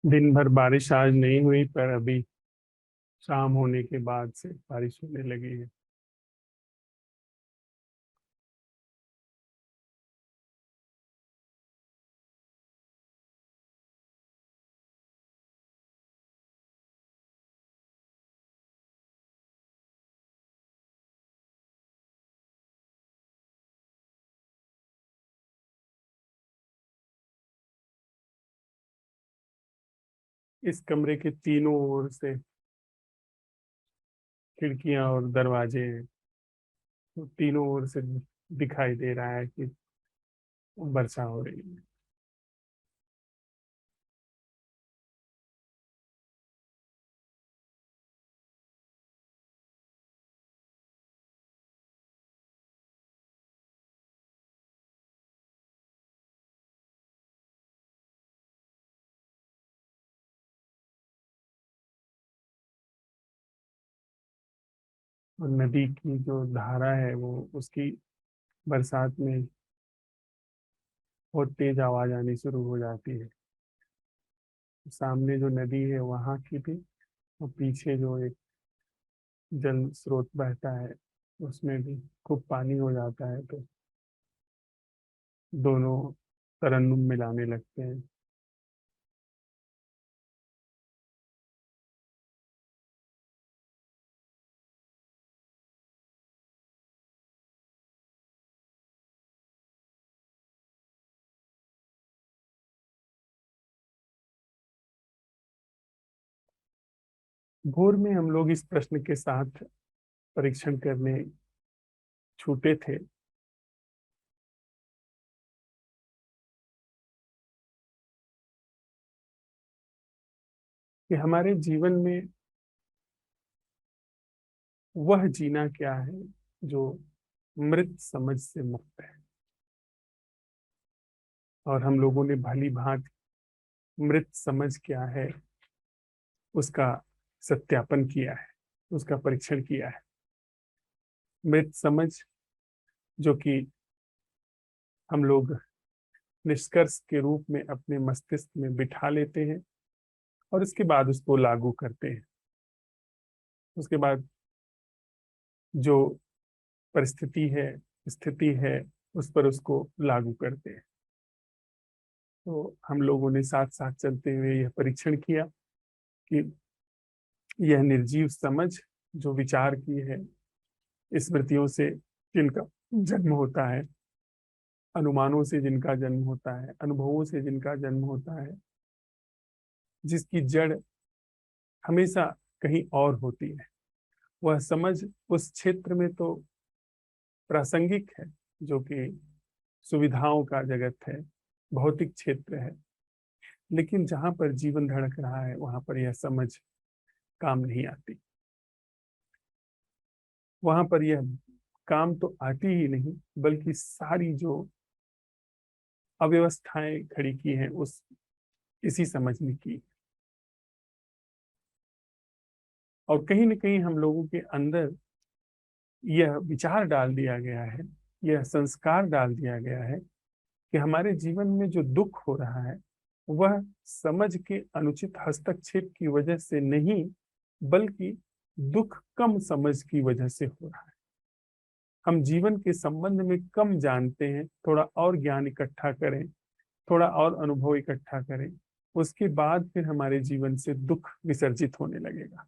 दिन भर बारिश आज नहीं हुई, पर अभी शाम होने के बाद से बारिश होने लगी है। इस कमरे के तीनों ओर से खिड़कियां और दरवाजे हैं, तो तीनों ओर से दिखाई दे रहा है कि वर्षा हो रही है। और नदी की जो धारा है वो उसकी बरसात में बहुत तेज आवाज आनी शुरू हो जाती है। सामने जो नदी है वहां की भी, और पीछे जो एक जल स्रोत बहता है उसमें भी खूब पानी हो जाता है, तो दोनों तरन्नुम मिलाने लगते हैं। भोर में हम लोग इस प्रश्न के साथ परीक्षण करने छूटे थे कि हमारे जीवन में वह जीना क्या है जो मृत समझ से मुक्त है। और हम लोगों ने भली भांति मृत समझ क्या है उसका सत्यापन किया है, उसका परीक्षण किया है। मृत समझ जो कि हम लोग निष्कर्ष के रूप में अपने मस्तिष्क में बिठा लेते हैं और उसके बाद उसको लागू करते हैं। उसके बाद जो परिस्थिति है, स्थिति है, उस पर उसको लागू करते हैं। तो हम लोगों ने साथ साथ चलते हुए यह परीक्षण किया कि यह निर्जीव समझ जो विचार की है, स्मृतियों से जिनका जन्म होता है, अनुमानों से जिनका जन्म होता है, अनुभवों से जिनका जन्म होता है, जिसकी जड़ हमेशा कहीं और होती है, वह समझ उस क्षेत्र में तो प्रासंगिक है, जो कि सुविधाओं का जगत है, भौतिक क्षेत्र है। लेकिन जहां पर जीवन धड़क रहा है वहां पर यह समझ काम नहीं आती। वहां पर यह काम तो आती ही नहीं, बल्कि सारी जो अव्यवस्थाएं खड़ी की हैं उस इसी समझ ने की। और कहीं न कहीं हम लोगों के अंदर यह विचार डाल दिया गया है, यह संस्कार डाल दिया गया है कि हमारे जीवन में जो दुख हो रहा है वह समझ के अनुचित हस्तक्षेप की वजह से नहीं, बल्कि दुख कम समझ की वजह से हो रहा है। हम जीवन के संबंध में कम जानते हैं, थोड़ा और ज्ञान इकट्ठा करें, थोड़ा और अनुभव इकट्ठा करें, उसके बाद फिर हमारे जीवन से दुख विसर्जित होने लगेगा।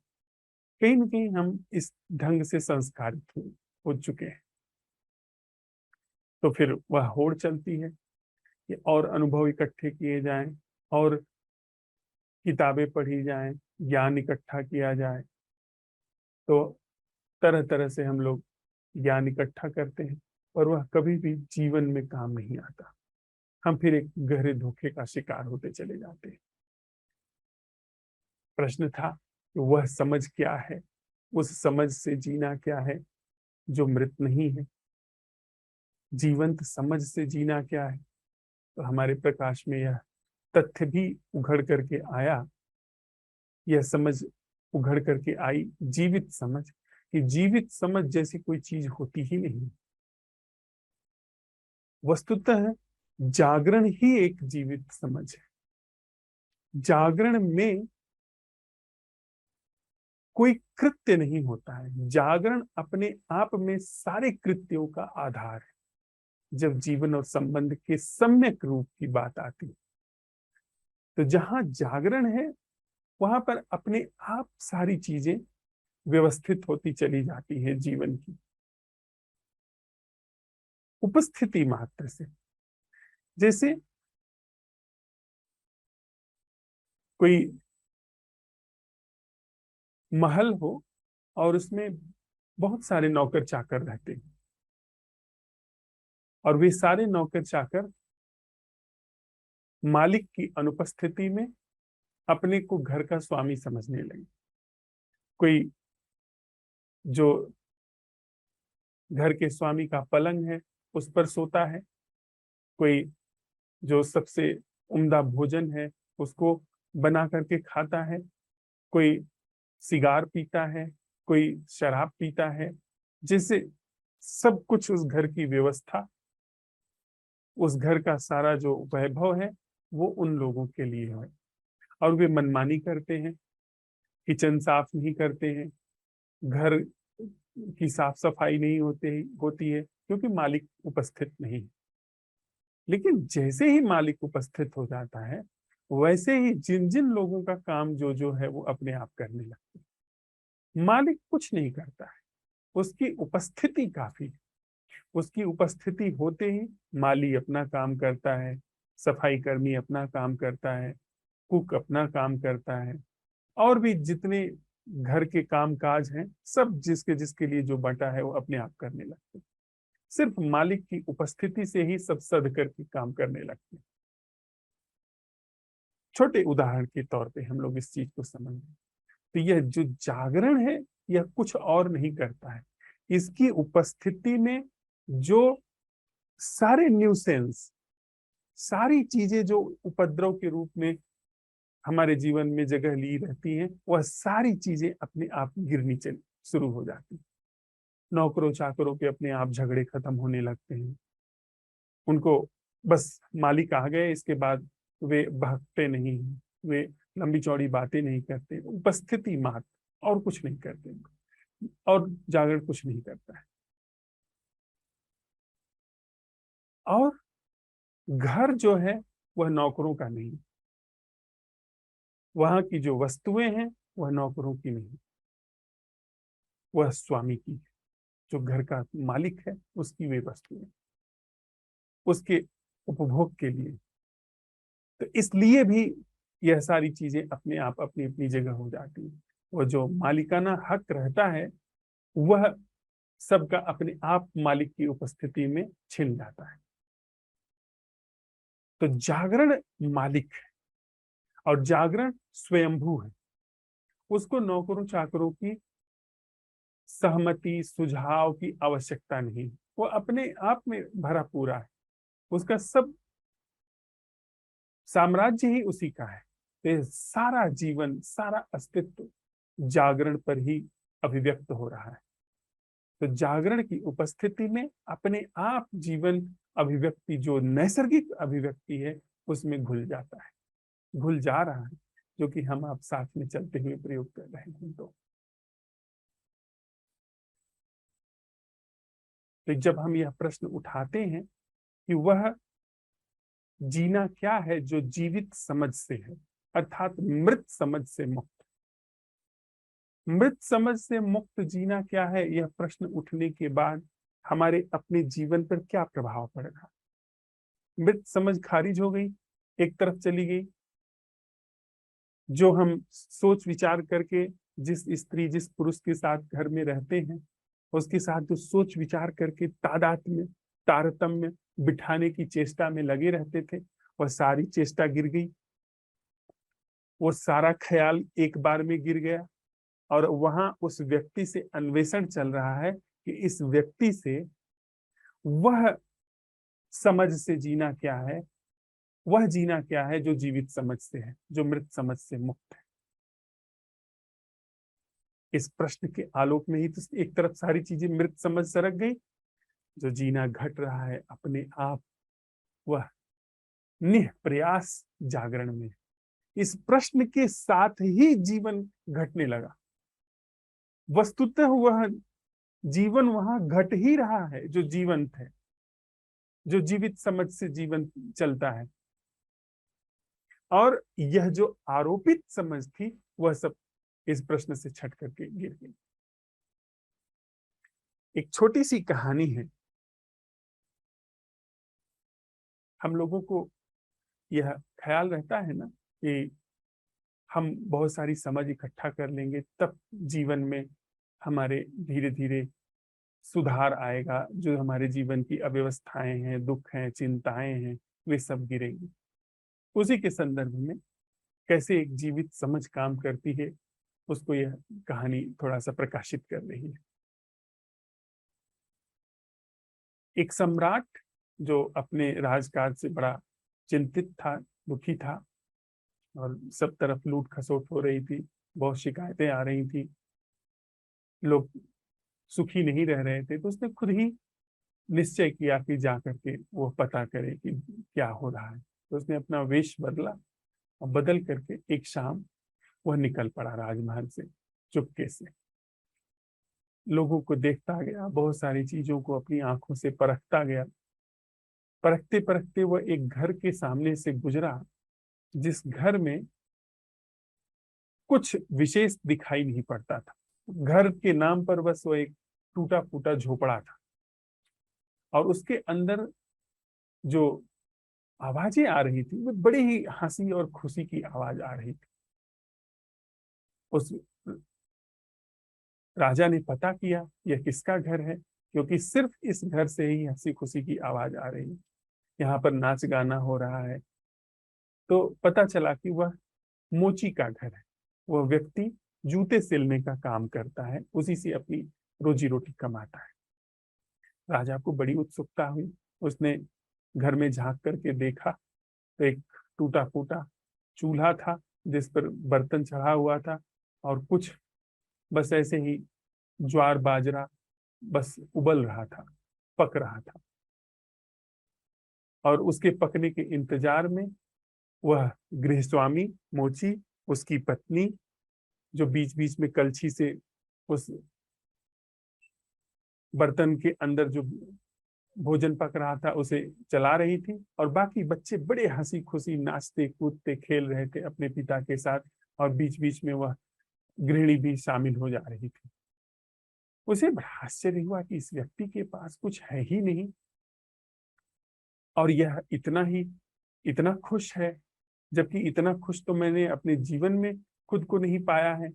कहीं न कहीं हम इस ढंग से संस्कारित हो चुके हैं। तो फिर वह होड़ चलती है कि और अनुभव इकट्ठे किए जाएं, और किताबें पढ़ी जाएं, ज्ञान इकट्ठा किया जाए। तो तरह तरह से हम लोग ज्ञान इकट्ठा करते हैं, पर वह कभी भी जीवन में काम नहीं आता। हम फिर एक गहरे धोखे का शिकार होते चले जाते हैं। प्रश्न था कि वह समझ क्या है, उस समझ से जीना क्या है जो मृत नहीं है, जीवंत समझ से जीना क्या है। तो हमारे प्रकाश में यह तथ्य भी उघड़ करके आया, यह समझ उघड़ करके आई, जीवित समझ, कि जीवित समझ जैसी कोई चीज होती ही नहीं। वस्तुतः जागरण ही एक जीवित समझ है। जागरण में कोई कृत्य नहीं होता है। जागरण अपने आप में सारे कृत्यों का आधार है। जब जीवन और संबंध के सम्यक रूप की बात आती है, तो जहां जागरण है वहां पर अपने आप सारी चीजें व्यवस्थित होती चली जाती है जीवन की उपस्थिति मात्र से। जैसे कोई महल हो और उसमें बहुत सारे नौकर चाकर रहते हैं, और वे सारे नौकर चाकर मालिक की अनुपस्थिति में अपने को घर का स्वामी समझने लगे। कोई जो घर के स्वामी का पलंग है उस पर सोता है, कोई जो सबसे उम्दा भोजन है उसको बना करके खाता है, कोई सिगार पीता है, कोई शराब पीता है। जैसे सब कुछ उस घर की व्यवस्था, उस घर का सारा जो वैभव है वो उन लोगों के लिए है, और वे मनमानी करते हैं, किचन साफ नहीं करते हैं, घर की साफ सफाई नहीं होती है, क्योंकि मालिक उपस्थित नहीं है। लेकिन जैसे ही मालिक उपस्थित हो जाता है, वैसे ही जिन जिन लोगों का काम जो जो है वो अपने आप करने लगते हैं। मालिक कुछ नहीं करता है, उसकी उपस्थिति काफी है। उसकी उपस्थिति होते ही माली अपना काम करता है, सफाई कर्मी अपना काम करता है, कुक अपना काम करता है, और भी जितने घर के काम काज हैं सब जिसके जिसके लिए जो बटा है वो अपने आप करने लगते हैं। सिर्फ मालिक की उपस्थिति से ही सब सद करके काम करने लगते हैं। छोटे उदाहरण के तौर पे हम लोग इस चीज को समझें, तो यह जो जागरण है यह कुछ और नहीं करता है। इसकी उपस्थिति में जो सारे न्यूसेंस, सारी चीजें जो उपद्रव के रूप में हमारे जीवन में जगह ली रहती हैं, वह सारी चीजें अपने आप गिरनी चल शुरू हो जाती। नौकरों चाकरों के अपने आप झगड़े खत्म होने लगते हैं। उनको बस मालिक आ गए, इसके बाद वे बहकते नहीं हैं, वे लंबी चौड़ी बातें नहीं करते, उपस्थिति मात्र, और कुछ नहीं करते, और जागरण कुछ नहीं करता है। और घर जो है वह नौकरों का नहीं, वहां की जो वस्तुएं हैं वह नौकरों की नहीं, वह स्वामी की है। जो घर का मालिक है उसकी वे वस्तुएं उसके उपभोग के लिए। तो इसलिए भी यह सारी चीजें अपने आप अपनी अपनी जगह हो जाती है। वो जो मालिकाना हक रहता है वह सबका अपने आप मालिक की उपस्थिति में छिन जाता है। तो जागरण मालिक है, और जागरण स्वयंभू है। उसको नौकरों चाकरों की सहमति सुझाव की आवश्यकता नहीं, वो अपने आप में भरा पूरा है। उसका सब साम्राज्य ही उसी का है। तो ये सारा जीवन सारा अस्तित्व जागरण पर ही अभिव्यक्त हो रहा है। तो जागरण की उपस्थिति में अपने आप जीवन अभिव्यक्ति जो नैसर्गिक अभिव्यक्ति है उसमें घुल जाता है, घुल जा रहा है, जो कि हम आप साथ में चलते हुए प्रयोग कर रहे हैं। तो जब हम यह प्रश्न उठाते हैं कि वह जीना क्या है जो जीवित समझ से है, अर्थात मृत समझ से मुक्त, मृत समझ से मुक्त जीना क्या है, यह प्रश्न उठने के बाद हमारे अपने जीवन पर क्या प्रभाव पड़ेगा। मृत समझ खारिज हो गई, एक तरफ चली गई। जो हम सोच विचार करके जिस स्त्री जिस पुरुष के साथ घर में रहते हैं उसके साथ जो सोच विचार करके तादात्म्य तारतम्य बिठाने की चेष्टा में लगे रहते थे, वह सारी चेष्टा गिर गई। वो सारा ख्याल एक बार में गिर गया, और वहां उस व्यक्ति से अन्वेषण चल रहा है कि इस व्यक्ति से वह समझ से जीना क्या है, वह जीना क्या है जो जीवित समझ से है, जो मृत समझ से मुक्त है। इस प्रश्न के आलोक में ही तो एक तरफ सारी चीजें मृत समझ सरक गई। जो जीना घट रहा है अपने आप, वह निः प्रयास जागरण में, इस प्रश्न के साथ ही जीवन घटने लगा। वस्तुतः वह जीवन वहां घट ही रहा है, जो जीवंत है, जो जीवित समझ से जीवन चलता है। और यह जो आरोपित समझ थी वह सब इस प्रश्न से छट करके गिर गई। एक छोटी सी कहानी है। हम लोगों को यह ख्याल रहता है ना कि हम बहुत सारी समझ इकट्ठा कर लेंगे तब जीवन में हमारे धीरे धीरे सुधार आएगा, जो हमारे जीवन की अव्यवस्थाएं हैं, दुख हैं, चिंताएं हैं, वे सब गिरेंगी। उसी के संदर्भ में कैसे एक जीवित समझ काम करती है, उसको यह कहानी थोड़ा सा प्रकाशित कर रही है। एक सम्राट जो अपने राजकाज से बड़ा चिंतित था, दुखी था, और सब तरफ लूट खसोट हो रही थी, बहुत शिकायतें आ रही थी, लोग सुखी नहीं रह रहे थे, तो उसने खुद ही निश्चय किया कि जा करके वो पता करे कि क्या हो रहा है। तो उसने अपना वेश बदला और बदल करके एक शाम वह निकल पड़ा राजमहल से चुपके से। लोगों को देखता गया, बहुत सारी चीजों को अपनी आंखों से परखता गया। परखते परखते वह एक घर के सामने से गुजरा, जिस घर में कुछ विशेष दिखाई नहीं पड़ता था। घर के नाम पर बस वो एक टूटा फूटा झोपड़ा था, और उसके अंदर जो आवाजें आ रही थी वो बड़ी ही हंसी और खुशी की आवाज आ रही थी। उस राजा ने पता किया यह किसका घर है, क्योंकि सिर्फ इस घर से ही हंसी खुशी की आवाज आ रही है, यहाँ पर नाच गाना हो रहा है। तो पता चला कि वह मोची का घर है। वह व्यक्ति जूते सिलने का काम करता है, उसी से अपनी रोजी रोटी कमाता है। राजा को बड़ी उत्सुकता हुई। उसने घर में झांक करके देखा तो एक टूटा फूटा चूल्हा था, जिस पर बर्तन चढ़ा हुआ था, और कुछ बस ऐसे ही ज्वार बाजरा बस उबल रहा था, पक रहा था। और उसके पकने के इंतजार में वह गृहस्वामी मोची, उसकी पत्नी, जो बीच बीच में कलछी से उस बर्तन के अंदर जो भोजन पक रहा था उसे चला रही थी, और बाकी बच्चे बड़े हंसी खुशी नाचते कूदते खेल रहे थे अपने पिता के साथ, और बीच बीच में वह गृहिणी भी शामिल हो जा रही थी। उसे बड़ा आश्चर्य हुआ कि इस व्यक्ति के पास कुछ है ही नहीं, और यह इतना खुश है, जबकि इतना खुश तो मैंने अपने जीवन में खुद को नहीं पाया है।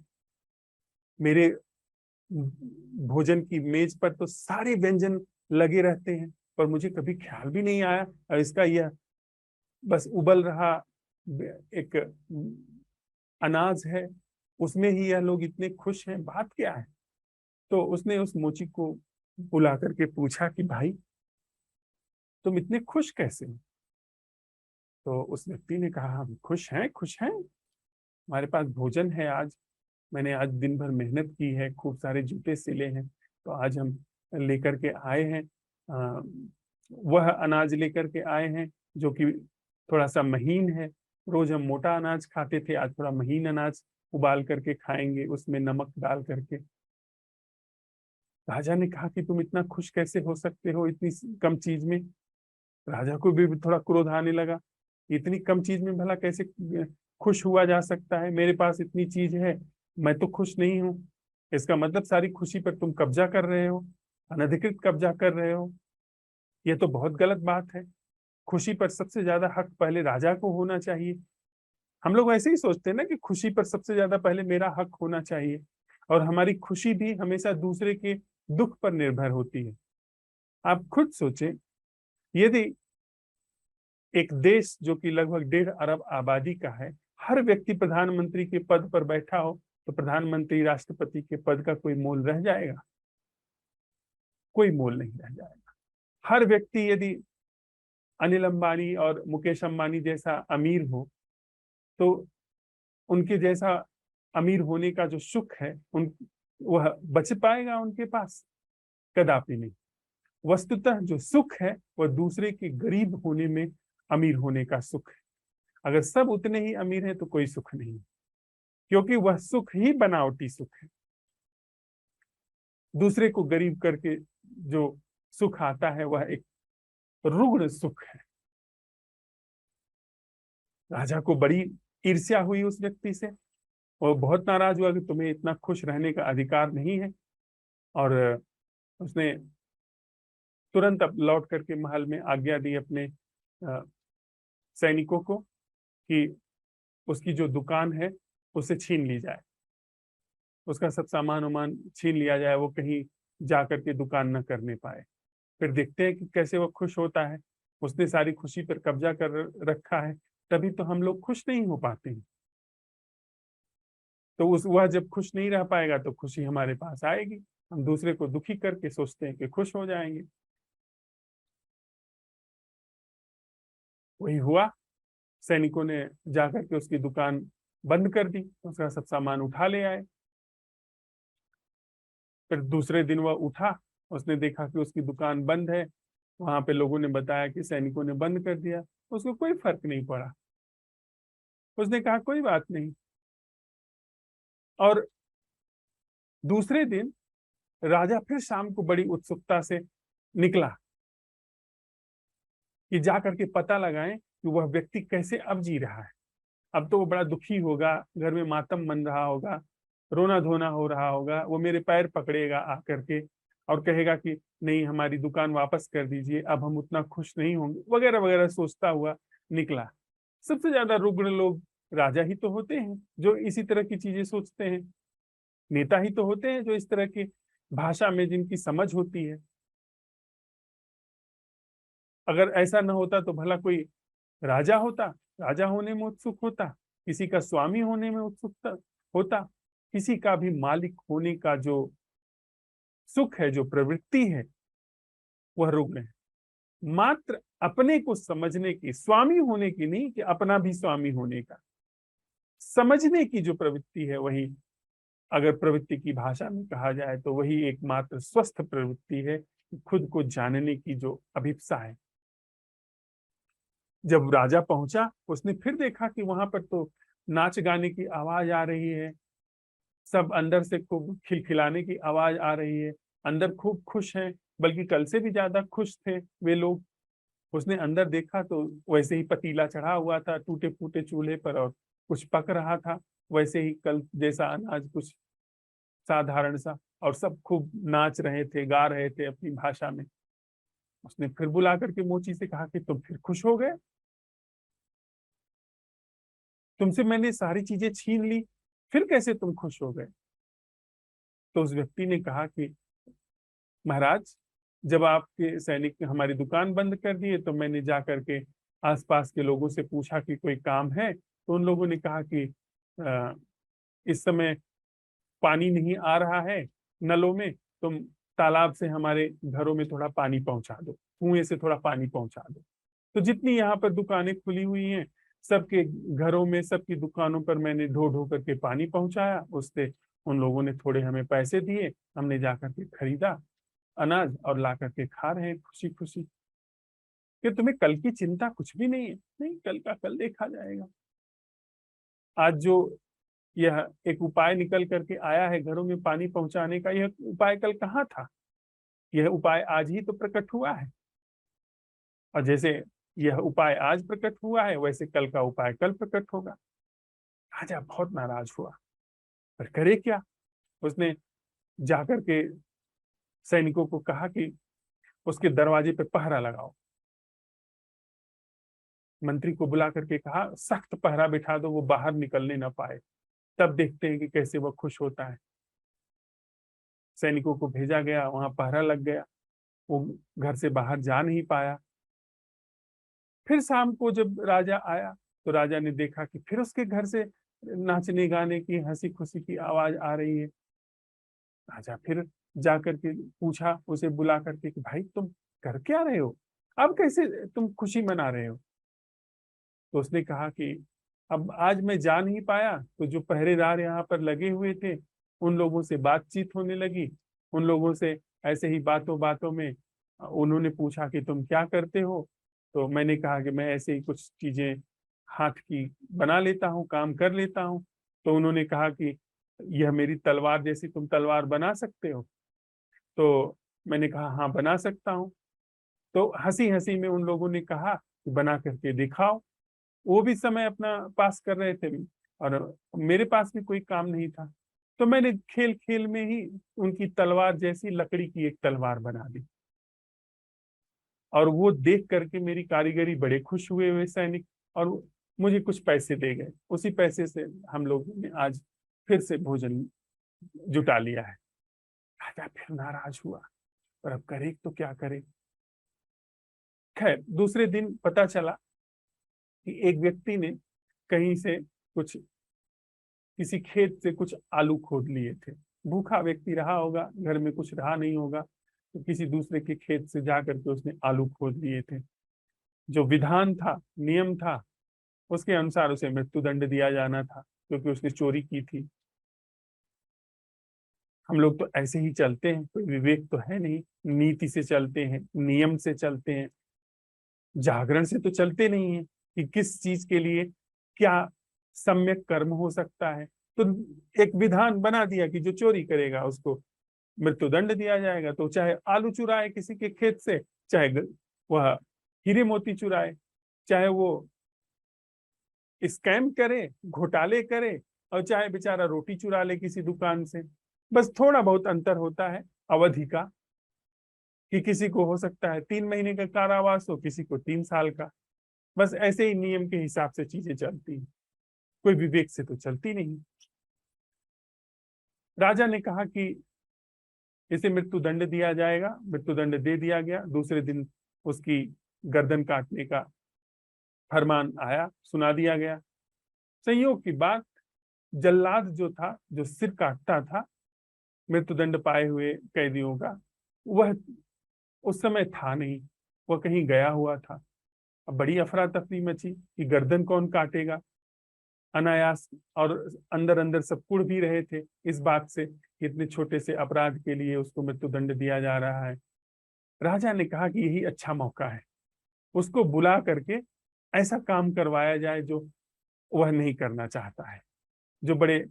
मेरे भोजन की मेज पर तो सारे व्यंजन लगे रहते हैं, पर मुझे कभी ख्याल भी नहीं आया, और इसका यह बस उबल रहा एक अनाज है, उसमें ही यह लोग इतने खुश हैं, बात क्या है। तो उसने उस मोची को बुला करके पूछा कि भाई, तुम इतने खुश कैसे हो। तो उस व्यक्ति ने कहा, हम खुश हैं, खुश हैं, हमारे पास भोजन है। आज मैंने आज दिन भर मेहनत की है, खूब सारे जूते सिले हैं, तो आज हम लेकर के आए हैं, वह अनाज लेकर के आए हैं जो कि थोड़ा सा महीन है। रोज हम मोटा अनाज खाते थे, आज थोड़ा महीन अनाज उबाल करके खाएंगे, उसमें नमक डाल करके। राजा ने कहा कि तुम इतना खुश कैसे हो सकते हो इतनी कम चीज में। राजा को भी थोड़ा क्रोध आने लगा, इतनी कम चीज में भला कैसे खुश हुआ जा सकता है, मेरे पास इतनी चीज है, मैं तो खुश नहीं हूँ। इसका मतलब सारी खुशी पर तुम कब्जा कर रहे हो, अनधिकृत कब्जा कर रहे हो, यह तो बहुत गलत बात है। खुशी पर सबसे ज्यादा हक पहले राजा को होना चाहिए। हम लोग ऐसे ही सोचते हैं ना कि खुशी पर सबसे ज्यादा पहले मेरा हक होना चाहिए, और हमारी खुशी भी हमेशा दूसरे के दुख पर निर्भर होती है। आप खुद सोचें, यदि एक देश जो कि लगभग 1.5 अरब आबादी का है, हर व्यक्ति प्रधानमंत्री के पद पर बैठा हो, तो प्रधानमंत्री राष्ट्रपति के पद का कोई मोल रह जाएगा? कोई मोल नहीं रह जाएगा। हर व्यक्ति यदि अनिल अंबानी और मुकेश अंबानी जैसा अमीर हो, तो उनके जैसा अमीर होने का जो सुख है उन वह बच पाएगा उनके पास? कदापि नहीं। वस्तुतः जो सुख है वह दूसरे के गरीब होने में, अमीर होने का सुख है। अगर सब उतने ही अमीर हैं तो कोई सुख नहीं, क्योंकि वह सुख ही बनावटी सुख है। दूसरे को गरीब करके जो सुख आता है वह एक रुग्ण सुख है। राजा को बड़ी ईर्ष्या हुई उस व्यक्ति से, वो बहुत नाराज हुआ कि तुम्हें इतना खुश रहने का अधिकार नहीं है। और उसने तुरंत अब लौट करके महल में आज्ञा दी अपने सैनिकों को कि उसकी जो दुकान है उसे छीन ली जाए, उसका सब सामान वामान छीन लिया जाए, वो कहीं जा करके दुकान न करने पाए। फिर देखते हैं कि कैसे वो खुश होता है। उसने सारी खुशी पर कब्जा कर रखा है, तभी तो हम लोग खुश नहीं हो पाते हैं। तो उस वह जब खुश नहीं रह पाएगा तो खुशी हमारे पास आएगी, हम दूसरे को दुखी करके सोचते हैं कि खुश हो जाएंगे। वही हुआ, सैनिकों ने जाकर के उसकी दुकान बंद कर दी, उसका सब सामान उठा ले आए। फिर दूसरे दिन वह उठा, उसने देखा कि उसकी दुकान बंद है। वहां पे लोगों ने बताया कि सैनिकों ने बंद कर दिया। उसको कोई फर्क नहीं पड़ा, उसने कहा कोई बात नहीं। और दूसरे दिन राजा फिर शाम को बड़ी उत्सुकता से निकला कि जा करके पता लगाएं कि वह व्यक्ति कैसे अब जी रहा है। अब तो वो बड़ा दुखी होगा, घर में मातम मन रहा होगा, रोना धोना हो रहा होगा, वो मेरे पैर पकड़ेगा आकर के और कहेगा कि नहीं हमारी दुकान वापस कर दीजिए, अब हम उतना खुश नहीं होंगे, वगैरह वगैरह सोचता हुआ निकला। सबसे ज्यादा रुग्ण लोग राजा ही तो होते हैं जो इसी तरह की चीजें सोचते हैं, नेता ही तो होते हैं जो इस तरह की भाषा में जिनकी समझ होती है। अगर ऐसा न होता तो भला कोई राजा होता, राजा होने में उत्सुक होता, किसी का स्वामी होने में उत्सुकता होता, किसी का भी मालिक होने का जो सुख है, जो प्रवृत्ति है, वह रुग्ण है। मात्र अपने को समझने की, स्वामी होने की नहीं कि अपना भी स्वामी होने का, समझने की जो प्रवृत्ति है वही, अगर प्रवृत्ति की भाषा में कहा जाए तो वही एकमात्र स्वस्थ प्रवृत्ति है, खुद को जानने की जो अभिप्सा है। जब राजा पहुंचा उसने फिर देखा कि वहां पर तो नाच गाने की आवाज आ रही है, सब अंदर से खूब खिलखिलाने की आवाज आ रही है, अंदर खूब खुश हैं, बल्कि कल से भी ज्यादा खुश थे वे लोग। उसने अंदर देखा तो वैसे ही पतीला चढ़ा हुआ था टूटे फूटे चूल्हे पर और कुछ पक रहा था, वैसे ही कल जैसा अनाज, कुछ साधारण सा, और सब खूब नाच रहे थे, गा रहे थे अपनी भाषा में। उसने फिर बुला करके मोची से कहा कि तुम फिर खुश हो गए, तुमसे मैंने सारी चीजें छीन ली, फिर कैसे तुम खुश हो गए? तो उस व्यक्ति ने कहा कि महाराज, जब आपके सैनिक ने हमारी दुकान बंद कर दी है तो मैंने जा करके आसपास के लोगों से पूछा कि कोई काम है, तो उन लोगों ने कहा कि इस समय पानी नहीं आ रहा है नलों में, तुम तालाब से हमारे घरों में थोड़ा पानी पहुंचा दो, कुएं से थोड़ा पानी पहुंचा दो। तो जितनी यहाँ पर दुकानें खुली हुई हैं, सबके घरों में, सबकी दुकानों पर मैंने ढो ढो करके पानी पहुंचाया, उससे उन लोगों ने थोड़े हमें पैसे दिए, हमने जाकर के खरीदा अनाज और ला करके खा रहे हैं खुशी खुशी। कि तुम्हें कल की चिंता कुछ भी नहीं है? नहीं, कल का कल देखा जाएगा। आज जो यह एक उपाय निकल करके आया है घरों में पानी पहुंचाने का, यह उपाय कल कहाँ था? यह उपाय आज ही तो प्रकट हुआ है, और जैसे यह उपाय आज प्रकट हुआ है वैसे कल का उपाय कल प्रकट होगा। राजा बहुत नाराज हुआ, पर करे क्या? उसने जाकर के सैनिकों को कहा कि उसके दरवाजे पे पहरा लगाओ। मंत्री को बुला करके कहा सख्त पहरा बिठा दो, वो बाहर निकलने ना पाए, तब देखते हैं कि कैसे वो खुश होता है। सैनिकों को भेजा गया, वहां पहरा लग गया, वो घर से बाहर जा नहीं पाया। फिर शाम को जब राजा आया तो राजा ने देखा कि फिर उसके घर से नाचने गाने की, हंसी खुशी की आवाज आ रही है। राजा फिर जाकर के पूछा उसे बुला करके कि भाई तुम कर क्या रहे हो, अब कैसे तुम खुशी मना रहे हो? तो उसने कहा कि अब आज मैं जा नहीं पाया तो जो पहरेदार यहाँ पर लगे हुए थे उन लोगों से बातचीत होने लगी। उन लोगों से ऐसे ही बातों बातों में उन्होंने पूछा कि तुम क्या करते हो, तो मैंने कहा कि मैं ऐसे ही कुछ चीजें हाथ की बना लेता हूँ, काम कर लेता हूँ। तो उन्होंने कहा कि यह मेरी तलवार जैसी तुम तलवार बना सकते हो? तो मैंने कहा हाँ बना सकता हूँ। तो हंसी हंसी में उन लोगों ने कहा कि बना करके दिखाओ। वो भी समय अपना पास कर रहे थे और मेरे पास भी कोई काम नहीं था। तो मैंने खेल खेल में ही उनकी तलवार जैसी लकड़ी की एक तलवार बना दी। और वो देख करके मेरी कारीगरी बड़े खुश हुए वे सैनिक, और मुझे कुछ पैसे दे गए। उसी पैसे से हम लोगों ने आज फिर से भोजन जुटा लिया है। राजा फिर नाराज हुआ, पर अब करे तो क्या करे। खैर दूसरे दिन पता चला कि एक व्यक्ति ने कहीं से कुछ, किसी खेत से कुछ आलू खोद लिए थे। भूखा व्यक्ति रहा होगा, घर में कुछ रहा नहीं होगा, तो किसी दूसरे के खेत से जा करके उसने आलू खोद लिए थे। जो विधान था, नियम था, उसके अनुसार उसे मृत्युदंड दिया जाना था, क्योंकि उसने चोरी की थी। हम लोग तो ऐसे ही चलते हैं, कोई विवेक तो है नहीं, नीति से चलते हैं, नियम से चलते हैं, जागरण से तो चलते नहीं है कि किस चीज के लिए क्या सम्यक कर्म हो सकता है। तो एक विधान बना दिया कि जो चोरी करेगा उसको मृत्युदंड दिया जाएगा। तो चाहे आलू चुराए किसी के खेत से, चाहे वह हीरे मोती चुराए, चाहे वो स्कैम करे, घोटाले करे, और चाहे बेचारा रोटी चुरा ले किसी दुकान से। बस थोड़ा बहुत अंतर होता है अवधि का, कि किसी को हो सकता है 3 महीने का कारावास हो, किसी को 3 साल का। बस ऐसे ही नियम के हिसाब से चीजें चलती हैं, कोई विवेक से तो चलती नहीं। राजा ने कहा कि इसे मृत्युदंड दिया जाएगा। मृत्युदंड दे दिया गया। दूसरे दिन उसकी गर्दन काटने का फरमान आया, सुना दिया गया। संयोग की बात, जल्लाद जो था, जो सिर काटता था मृत्युदंड पाए हुए कैदियों का, वह उस समय था नहीं, वह कहीं गया हुआ था। अब बड़ी अफरा तफरी मची कि गर्दन कौन काटेगा। अनायास, और अंदर अंदर सब कुढ़ भी रहे थे इस बात से कि इतने छोटे से अपराध के लिए उसको मृत्युदंड दिया जा रहा है। राजा ने कहा कि यही अच्छा मौका है, उसको बुला करके ऐसा काम करवाया जाए जो वह नहीं करना चाहता है, जो बड़े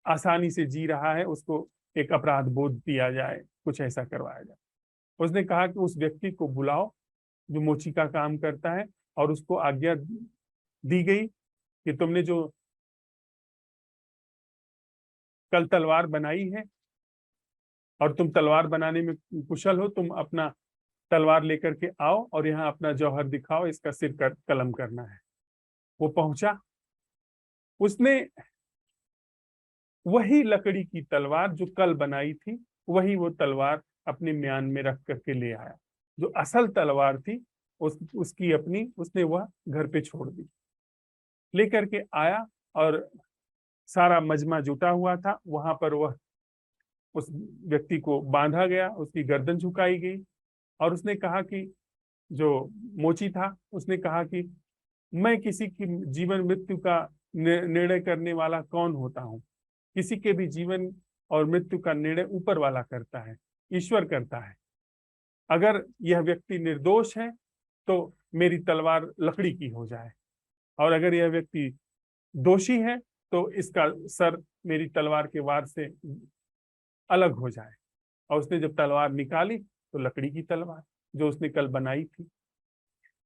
आसानी से जी रहा है, उसको एक अपराध बोध दिया जाए, कुछ ऐसा करवाया जाए। उसने कहा कि उस व्यक्ति को बुलाओ जो मोची का काम करता है, और उसको आज्ञा दी गई कि तुमने जो कल तलवार बनाई है और तुम तलवार बनाने में कुशल हो, तुम अपना तलवार लेकर के आओ और यहाँ अपना जौहर दिखाओ, इसका सिर कलम करना है। वो पहुंचा, उसने वही लकड़ी की तलवार जो कल बनाई थी, वही वो तलवार अपने म्यान में रख करके ले आया। जो असल तलवार थी उसकी अपनी उसने वह घर पे छोड़ दी। लेकर के आया, और सारा मजमा जुटा हुआ था वहां पर। वह उस व्यक्ति को बांधा गया, उसकी गर्दन झुकाई गई, और उसने कहा कि, जो मोची था, उसने कहा कि मैं किसी की जीवन मृत्यु का निर्णय करने वाला कौन होता हूँ? किसी के भी जीवन और मृत्यु का निर्णय ऊपर वाला करता है, ईश्वर करता है। अगर यह व्यक्ति निर्दोष है तो मेरी तलवार लकड़ी की हो जाए, और अगर यह व्यक्ति दोषी है तो इसका सर मेरी तलवार के वार से अलग हो जाए। और उसने जब तलवार निकाली तो लकड़ी की तलवार जो उसने कल बनाई थी।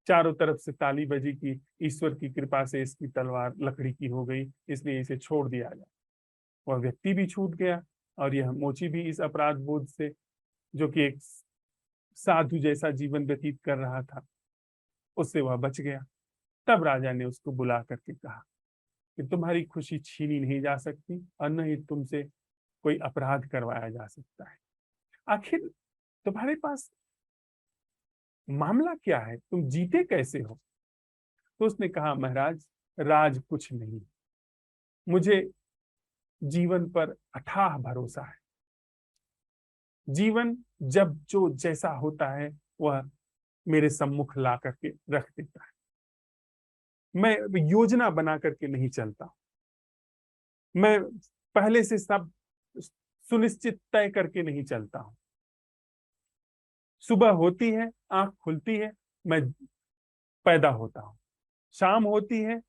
चारों तरफ से ताली बजी कि ईश्वर की कृपा से इसकी तलवार लकड़ी की हो गई, इसलिए इसे छोड़ दिया जाए। वह व्यक्ति भी छूट गया, और यह मोची भी इस अपराध बोध से, जो कि एक साधु जैसा जीवन व्यतीत कर रहा था, उससे वह बच गया। तब राजा ने उसको बुला करके कहा कि तुम्हारी खुशी छीनी नहीं जा सकती, और न ही तुमसे कोई अपराध करवाया जा सकता है। आखिर तुम्हारे पास मामला क्या है, तुम जीते कैसे हो? तो उसने कहा, महाराज राज कुछ नहीं, मुझे जीवन पर अथाह भरोसा है। जीवन जब जो जैसा होता है वह मेरे सम्मुख ला करके रख देता है। मैं योजना बना करके नहीं चलता, मैं पहले से सब सुनिश्चित तय करके नहीं चलता हूं। सुबह होती है, आंख खुलती है, मैं पैदा होता हूं। शाम होती है,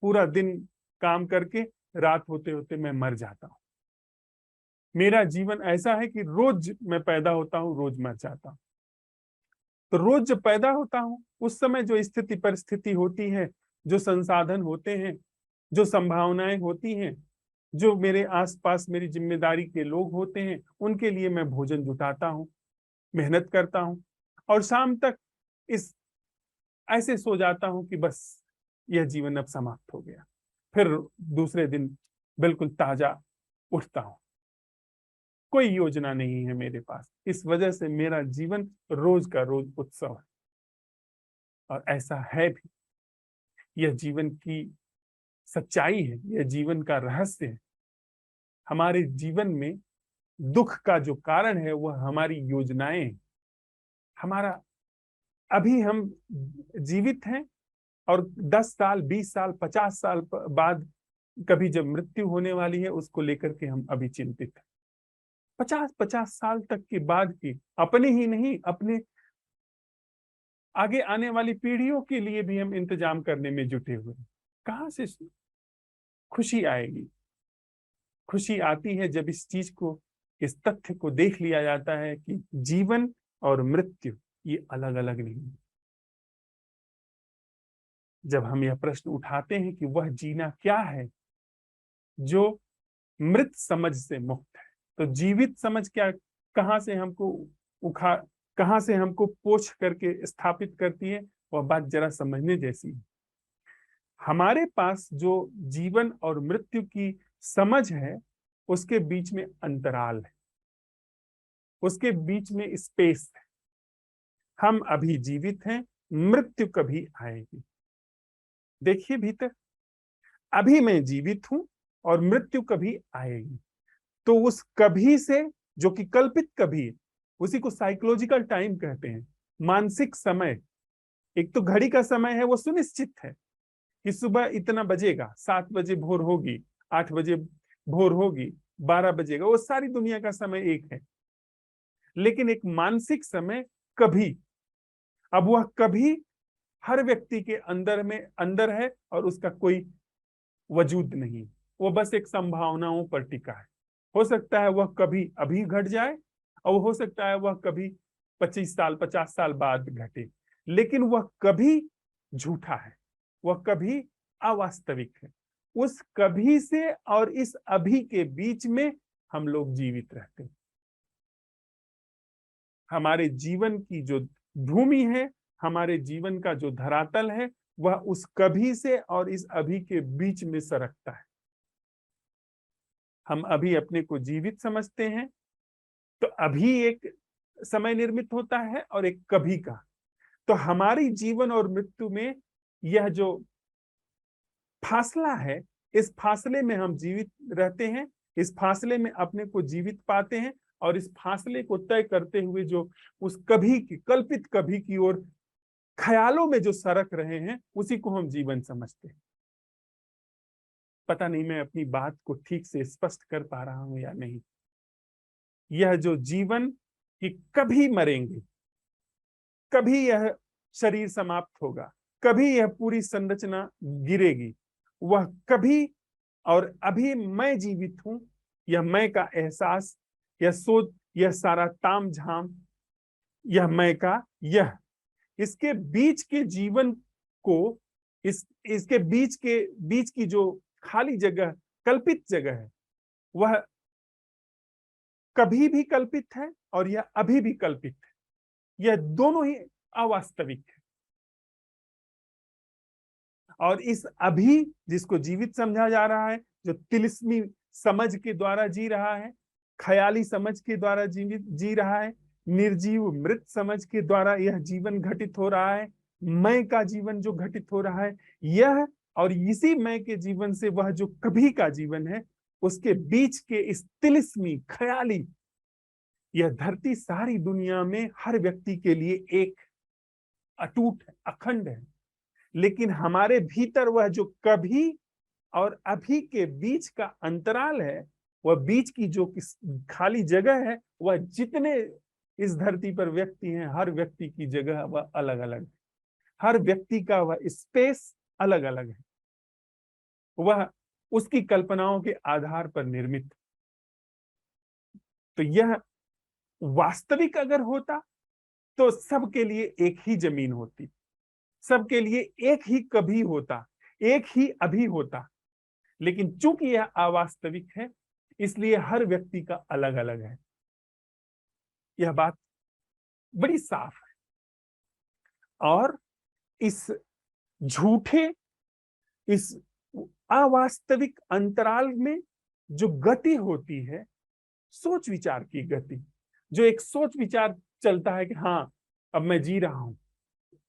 पूरा दिन काम करके रात होते होते मैं मर जाता हूँ। मेरा जीवन ऐसा है कि रोज मैं पैदा होता हूँ, रोज मर जाता हूँ। तो रोज जब पैदा होता हूँ, उस समय जो स्थिति परिस्थिति होती है, जो संसाधन होते हैं, जो संभावनाएं होती हैं, जो मेरे आसपास मेरी जिम्मेदारी के लोग होते हैं, उनके लिए मैं भोजन जुटाता हूँ, मेहनत करता हूँ, और शाम तक इस ऐसे सो जाता हूँ कि बस यह जीवन अब समाप्त हो गया। फिर दूसरे दिन बिल्कुल ताजा उठता हूँ। कोई योजना नहीं है मेरे पास। इस वजह से मेरा जीवन रोज का रोज उत्सव है, और ऐसा है भी। यह जीवन की सच्चाई है, यह जीवन का रहस्य है। हमारे जीवन में दुख का जो कारण है वह हमारी योजनाएं हैं। हमारा अभी हम जीवित हैं, और 10 साल 20 साल 50 साल बाद कभी जब मृत्यु होने वाली है, उसको लेकर के हम अभी चिंतित हैं। 50-50 साल तक के बाद की अपने ही नहीं, अपने आगे आने वाली पीढ़ियों के लिए भी हम इंतजाम करने में जुटे हुए हैं। कहाँ से खुशी आएगी? खुशी आती है जब इस चीज को, इस तथ्य को देख लिया जाता है कि जीवन और मृत्यु ये अलग अलग नहीं है। जब हम यह प्रश्न उठाते हैं कि वह जीना क्या है जो मृत समझ से मुक्त है, तो जीवित समझ क्या, कहाँ से हमको उखा कहाँ से हमको पोछ करके स्थापित करती है, वह बात जरा समझने जैसी है। हमारे पास जो जीवन और मृत्यु की समझ है, उसके बीच में अंतराल है, उसके बीच में स्पेस है। हम अभी जीवित हैं, मृत्यु कभी आएगी। देखिए भीतर, अभी मैं जीवित हूं और मृत्यु कभी आएगी। तो उस कभी से, जो कि कल्पित कभी है, उसी को साइकोलॉजिकल टाइम कहते हैं, मानसिक समय। एक तो घड़ी का समय है, वो सुनिश्चित है कि सुबह इतना बजेगा, 7 बजे भोर होगी, 8 बजे भोर होगी, 12 बजेगा, वो सारी दुनिया का समय एक है। लेकिन एक मानसिक समय कभी, अब वह कभी हर व्यक्ति के अंदर है, और उसका कोई वजूद नहीं, वो बस एक संभावनाओं पर टिका है। हो सकता है वह कभी अभी घट जाए, और हो सकता है वह कभी 25 साल 50 साल बाद घटे, लेकिन वह कभी झूठा है, वह कभी अवास्तविक है। उस कभी से और इस अभी के बीच में हम लोग जीवित रहते हैं। हमारे जीवन की जो भूमि है, हमारे जीवन का जो धरातल है, वह उस कभी से और इस अभी के बीच में सरकता है। हम अभी अपने को जीवित समझते हैं, तो अभी एक समय निर्मित होता है और एक कभी का। तो हमारी जीवन और मृत्यु में यह जो फासला है, इस फासले में हम जीवित रहते हैं, इस फासले में अपने को जीवित पाते हैं, और इस फासले को तय करते हुए जो उस कभी की, कल्पित कभी की ओर ख्यालों में जो सरक रहे हैं, उसी को हम जीवन समझते हैं। पता नहीं मैं अपनी बात को ठीक से स्पष्ट कर पा रहा हूं या नहीं। यह जो जीवन कि कभी मरेंगे, कभी यह शरीर समाप्त होगा, कभी यह पूरी संरचना गिरेगी, वह कभी, और अभी मैं जीवित हूं, यह मैं का एहसास, यह सोच, यह सारा ताम झाम, यह मैं का यह, इसके बीच के जीवन को, इसके बीच की जो खाली जगह, कल्पित जगह है, वह कभी भी कल्पित है और यह अभी भी कल्पित है। यह दोनों ही अवास्तविक है। और इस अभी जिसको जीवित समझा जा रहा है, जो तिलिस्मी समझ के द्वारा जी रहा है, ख्याली समझ के द्वारा जीवित जी रहा है, निर्जीव मृत समझ के द्वारा यह जीवन घटित हो रहा है, मैं का जीवन जो घटित हो रहा है, यह और इसी मैं के जीवन से वह जो कभी का जीवन है, उसके बीच के इस तिलिस्मी ख्याली, यह धरती सारी दुनिया में हर व्यक्ति के लिए एक अटूट है, अखंड है। लेकिन हमारे भीतर वह जो कभी और अभी के बीच का अंतराल है, वह बीच की जो खाली जगह है, वह जितने इस धरती पर व्यक्ति हैं, हर व्यक्ति की जगह वह अलग अलग है। हर व्यक्ति का वह स्पेस अलग अलग है, वह उसकी कल्पनाओं के आधार पर निर्मित। तो यह वास्तविक अगर होता तो सबके लिए एक ही जमीन होती, सबके लिए एक ही कभी होता, एक ही अभी होता। लेकिन चूंकि यह अवास्तविक है, इसलिए हर व्यक्ति का अलग अलग है। यह बात बड़ी साफ है। और इस झूठे, इस अवास्तविक अंतराल में जो गति होती है, सोच विचार की गति, जो एक सोच विचार चलता है कि हाँ अब मैं जी रहा हूं,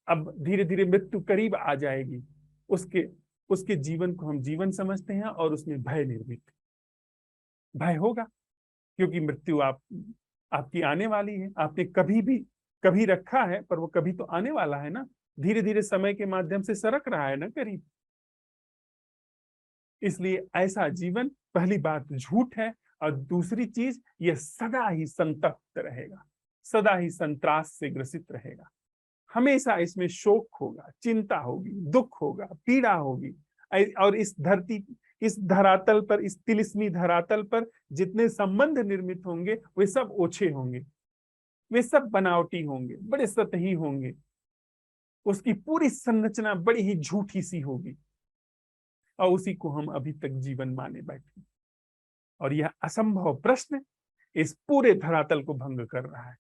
अब धीरे धीरे मृत्यु करीब आ जाएगी, उसके उसके जीवन को हम जीवन समझते हैं और उसमें भय निर्मित, भय होगा क्योंकि मृत्यु आपकी आने वाली है। आपने कभी भी कभी रखा है, पर वो कभी तो आने वाला है ना, धीरे धीरे समय के माध्यम से सरक रहा है ना करीब। इसलिए ऐसा जीवन पहली बात झूठ है, और दूसरी चीज यह सदा ही संतप्त रहेगा, सदा ही संत्रास से ग्रसित रहेगा। हमेशा इसमें शोक होगा, चिंता होगी, दुख होगा, पीड़ा होगी। और इस धरातल पर, इस तिलिस्मी धरातल पर जितने संबंध निर्मित होंगे वे सब ओछे होंगे, वे सब बनावटी होंगे, बड़े सतही होंगे। उसकी पूरी संरचना बड़ी ही झूठी सी होगी, और उसी को हम अभी तक जीवन माने बैठे। और यह असंभव प्रश्न इस पूरे धरातल को भंग कर रहा है।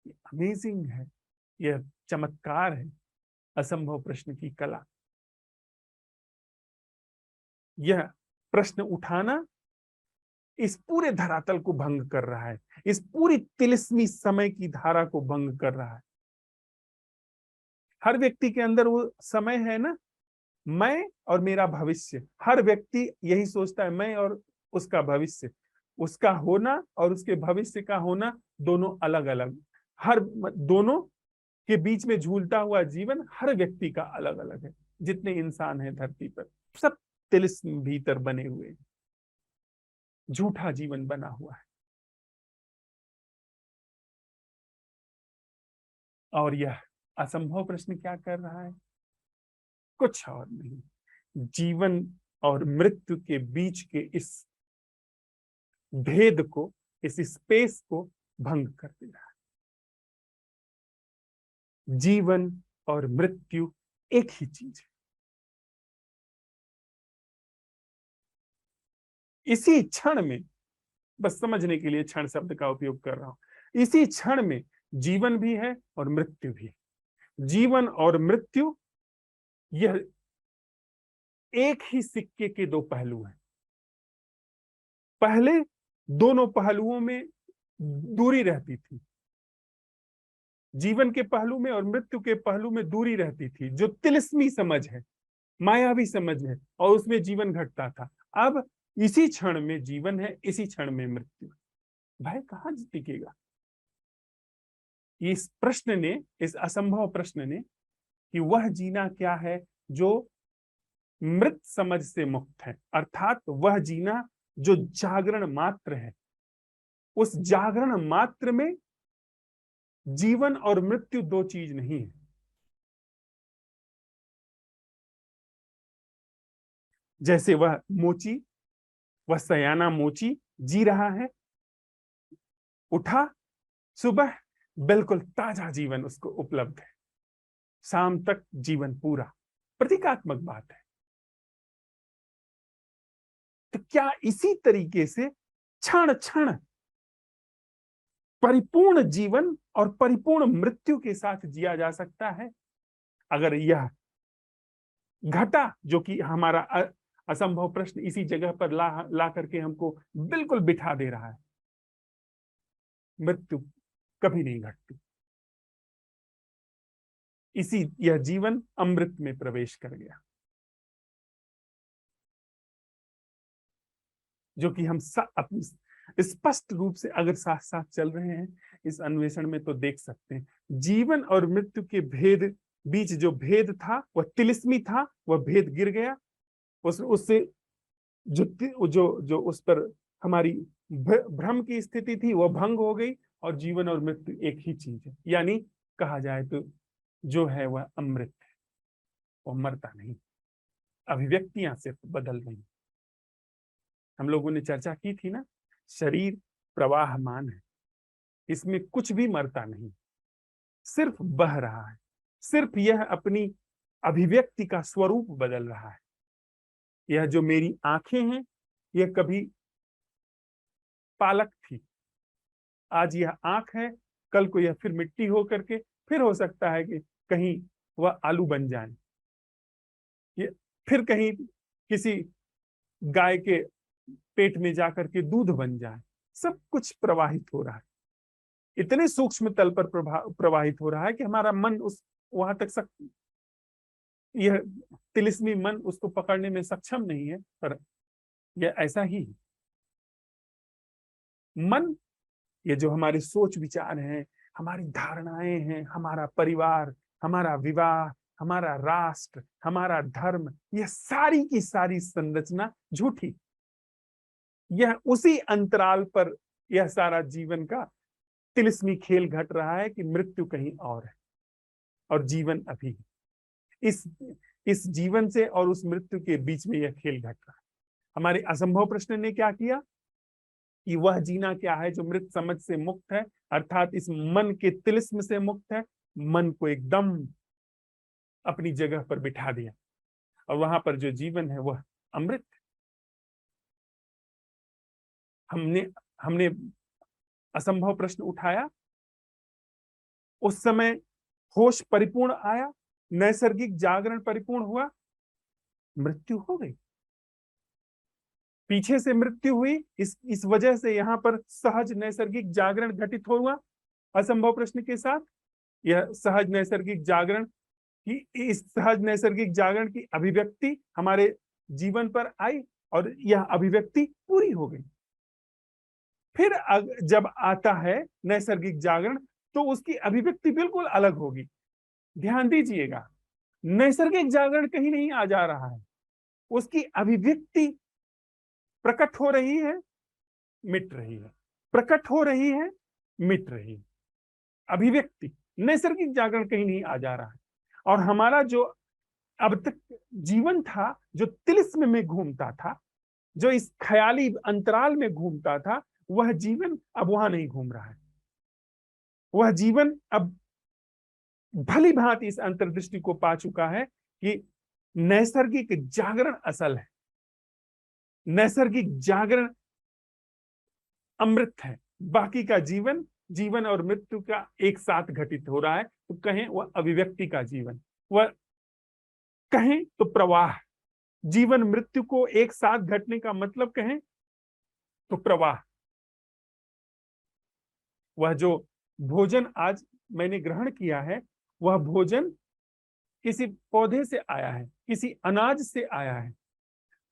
अमेजिंग है, यह चमत्कार है असंभव प्रश्न की कला। यह प्रश्न उठाना इस पूरे धरातल को भंग कर रहा है, इस पूरी तिलिस्मी समय की धारा को भंग कर रहा है। हर व्यक्ति के अंदर वो समय है ना, मैं और मेरा भविष्य। हर व्यक्ति यही सोचता है, मैं और उसका भविष्य, उसका होना और उसके भविष्य का होना दोनों अलग अलग। हर दोनों के बीच में झूलता हुआ जीवन हर व्यक्ति का अलग अलग है। जितने इंसान हैं धरती पर, सब तिलिस्म भीतर बने हुए, झूठा जीवन बना हुआ है। और यह असंभव प्रश्न क्या कर रहा है? कुछ और नहीं, जीवन और मृत्यु के बीच के इस भेद को, इस स्पेस को भंग कर दे रहा है। जीवन और मृत्यु एक ही चीज है। इसी क्षण में, बस समझने के लिए क्षण शब्द का उपयोग कर रहा हूं, इसी क्षण में जीवन भी है और मृत्यु भी है। जीवन और मृत्यु यह एक ही सिक्के के दो पहलू हैं। पहले दोनों पहलुओं में दूरी रहती थी, जीवन के पहलू में और मृत्यु के पहलू में दूरी रहती थी, जो तिलिस्मी समझ है, मायावी समझ है, और उसमें जीवन घटता था। अब इसी क्षण में जीवन है, इसी क्षण में मृत्यु। भाई कहाँ टिकेगा? इस प्रश्न ने, इस असंभव प्रश्न ने, कि वह जीना क्या है जो मृत समझ से मुक्त है, अर्थात वह जीना जो जागरण मात्र है। उस जागरण मात्र में जीवन और मृत्यु दो चीज नहीं है। जैसे वह मोची, वह सयाना मोची जी रहा है, उठा सुबह, बिल्कुल ताजा जीवन उसको उपलब्ध है, शाम तक जीवन पूरा। प्रतीकात्मक बात है। तो क्या इसी तरीके से क्षण क्षण परिपूर्ण जीवन और परिपूर्ण मृत्यु के साथ जिया जा सकता है? अगर यह घटा, जो कि हमारा असंभव प्रश्न इसी जगह पर ला करके हमको बिल्कुल बिठा दे रहा है, मृत्यु कभी नहीं घटती। यह जीवन अमृत में प्रवेश कर गया, जो कि हम स्पष्ट रूप से अगर साथ साथ चल रहे हैं इस अन्वेषण में तो देख सकते हैं। जीवन और मृत्यु के भेद बीच जो भेद था वह तिलिस्मी था, वह भेद गिर गया। उससे जो जो जो उस पर हमारी भ्रम की स्थिति थी वह भंग हो गई, और जीवन और मृत्यु एक ही चीज है। यानी कहा जाए तो जो है वह अमृत है, वह मरता नहीं। अभिव्यक्तियां सिर्फ बदल रही। हम लोगों ने चर्चा की थी ना, शरीर प्रवाहमान है, इसमें कुछ भी मरता नहीं, सिर्फ बह रहा है, सिर्फ यह अपनी अभिव्यक्ति का स्वरूप बदल रहा है। यह जो मेरी आंखें हैं, यह कभी पालक थी, आज यह आंख है, कल को यह फिर मिट्टी हो करके फिर हो सकता है कि कहीं वह आलू बन जाए, ये फिर कहीं किसी गाय के पेट में जाकर के दूध बन जाए। सब कुछ प्रवाहित हो रहा है, इतने सूक्ष्म तल पर प्रवाहित हो रहा है कि हमारा मन उस वहां तक यह तिलिस्मी मन उसको पकड़ने में सक्षम नहीं है। पर यह ऐसा ही है। मन, ये जो हमारे सोच विचार हैं, हमारी धारणाएं हैं, हमारा परिवार, हमारा विवाह, हमारा राष्ट्र, हमारा धर्म, यह सारी की सारी संरचना झूठी। यह उसी अंतराल पर यह सारा जीवन का तिलिस्मी खेल घट रहा है कि मृत्यु कहीं और है और जीवन अभी है। इस जीवन से और उस मृत्यु के बीच में यह खेल घट रहा है। हमारे असंभव प्रश्न ने क्या किया कि वह जीना क्या है जो मृत समझ से मुक्त है, अर्थात इस मन के तिलिस्म से मुक्त है। मन को एकदम अपनी जगह पर बिठा दिया और वहां पर जो जीवन है वह अमृत। हमने हमने असंभव प्रश्न उठाया, उस समय होश परिपूर्ण आया, नैसर्गिक जागरण परिपूर्ण हुआ, मृत्यु हो गई, पीछे से मृत्यु हुई। इस वजह से यहां पर सहज नैसर्गिक जागरण घटित हुआ। असंभव प्रश्न के साथ यह सहज नैसर्गिक जागरण की, इस सहज नैसर्गिक जागरण की अभिव्यक्ति हमारे जीवन पर आई और यह अभिव्यक्ति पूरी हो गई। फिर जब आता है नैसर्गिक जागरण तो उसकी अभिव्यक्ति बिल्कुल अलग होगी। ध्यान दीजिएगा, नैसर्गिक जागरण कहीं नहीं आ जा रहा है, उसकी अभिव्यक्ति प्रकट हो रही है, मिट रही है, प्रकट हो रही है, मिट रही है। अभिव्यक्ति, नैसर्गिक जागरण कहीं नहीं आ जा रहा है। और हमारा जो अब तक जीवन था, जो तिलिस्म में घूमता था, जो इस ख्याली अंतराल में घूमता था, वह जीवन अब वहां नहीं घूम रहा है। वह जीवन अब भली भांति इस अंतर्दृष्टि को पा चुका है कि नैसर्गिक जागरण असल है, नैसर्गिक जागरण अमृत है। बाकी का जीवन, जीवन और मृत्यु का एक साथ घटित हो रहा है, तो कहें वह अभिव्यक्ति का जीवन, वह कहें तो प्रवाह। जीवन मृत्यु को एक साथ घटने का मतलब कहें तो प्रवाह। वह जो भोजन आज मैंने ग्रहण किया है, वह भोजन किसी पौधे से आया है, किसी अनाज से आया है।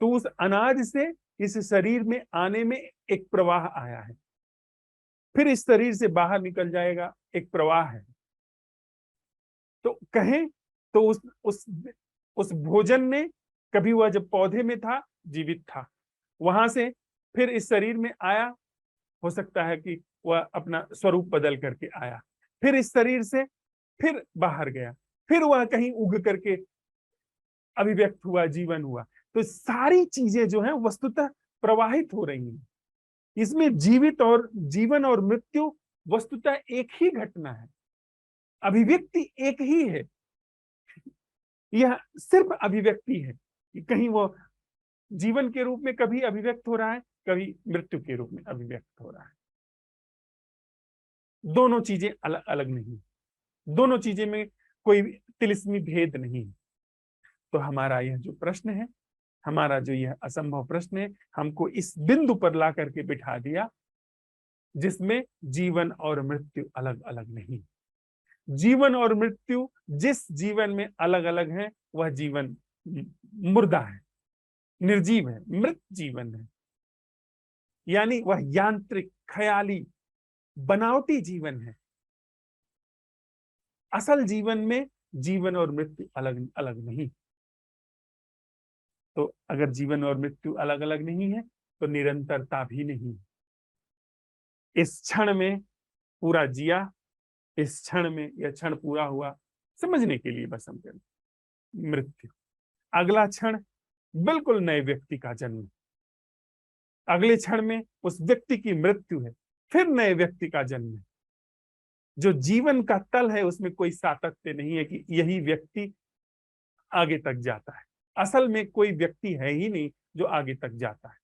तो उस अनाज से इस शरीर में आने में एक प्रवाह आया है, फिर इस शरीर से बाहर निकल जाएगा, एक प्रवाह है। तो कहें तो उस भोजन ने, कभी वह जब पौधे में था, जीवित था, वहां से फिर इस शरीर में आया, हो सकता है कि वह अपना स्वरूप बदल करके आया, फिर इस शरीर से फिर बाहर गया, फिर वह कहीं उग करके अभिव्यक्त हुआ, जीवन हुआ। तो सारी चीजें जो हैं वस्तुतः प्रवाहित हो रही हैं। इसमें जीवित और जीवन और मृत्यु वस्तुतः एक ही घटना है, अभिव्यक्ति एक ही है। यह सिर्फ अभिव्यक्ति है कि कहीं वो जीवन के रूप में कभी अभिव्यक्त हो रहा है, कभी मृत्यु के रूप में अभिव्यक्त हो रहा है। दोनों चीजें अलग अलग नहीं, दोनों चीजें में कोई तिलिस्मी भेद नहीं। तो हमारा यह जो प्रश्न है, हमारा जो यह असंभव प्रश्न है, हमको इस बिंदु पर ला करके बिठा दिया जिसमें जीवन और मृत्यु अलग अलग नहीं। जीवन और मृत्यु जिस जीवन में अलग अलग है, वह जीवन मुर्दा है, निर्जीव है, मृत जीवन है। यानी वह यांत्रिक, ख्याली, बनावटी जीवन है। असल जीवन में जीवन और मृत्यु अलग अलग नहीं। तो अगर जीवन और मृत्यु अलग अलग नहीं है तो निरंतरता भी नहीं। इस क्षण में पूरा जिया, इस क्षण में यह क्षण पूरा हुआ, समझने के लिए बस हम करें मृत्यु। अगला क्षण बिल्कुल नए व्यक्ति का जन्म, अगले क्षण में उस व्यक्ति की मृत्यु है, फिर नए व्यक्ति का जन्म है। जो जीवन का तल है उसमें कोई सातत्य नहीं है कि यही व्यक्ति आगे तक जाता है। असल में कोई व्यक्ति है ही नहीं जो आगे तक जाता है,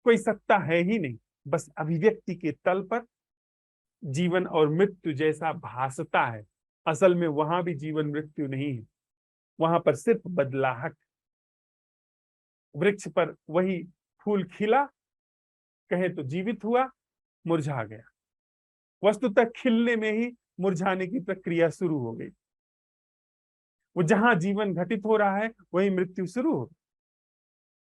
कोई सत्ता है ही नहीं। बस अभिव्यक्ति के तल पर जीवन और मृत्यु जैसा भासता है। असल में वहां भी जीवन मृत्यु नहीं है, वहां पर सिर्फ बदलाहट। वृक्ष पर वही फूल खिला, कहे तो जीवित हुआ, मुरझा गया। वस्तुतः खिलने में ही मुरझाने की प्रक्रिया शुरू हो गई। वो जहां जीवन घटित हो रहा है वही मृत्यु शुरू हो गई।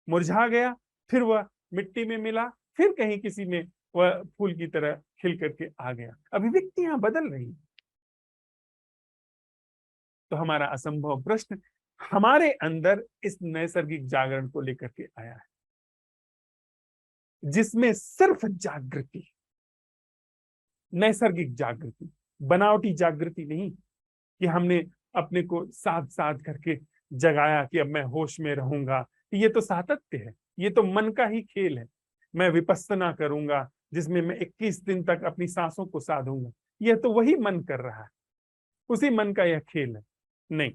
मुरझा गया, फिर वह मिट्टी में मिला, फिर कहीं किसी में वह फूल की तरह खिल करके आ गया। अभिव्यक्तियां बदल रही। तो हमारा असंभव प्रश्न हमारे अंदर इस नैसर्गिक जागरण को लेकर के आया है, जिसमें सिर्फ जागृति, नैसर्गिक जागृति, बनावटी जागृति नहीं कि हमने अपने को साथ साथ करके जगाया कि अब मैं होश में रहूंगा। ये तो सातत्य है, ये तो मन का ही खेल है। मैं विपස්සना करूंगा जिसमें मैं 21 दिन तक अपनी सांसों को साधूंगा, यह तो वही मन कर रहा है, उसी मन का यह खेल है। नहीं,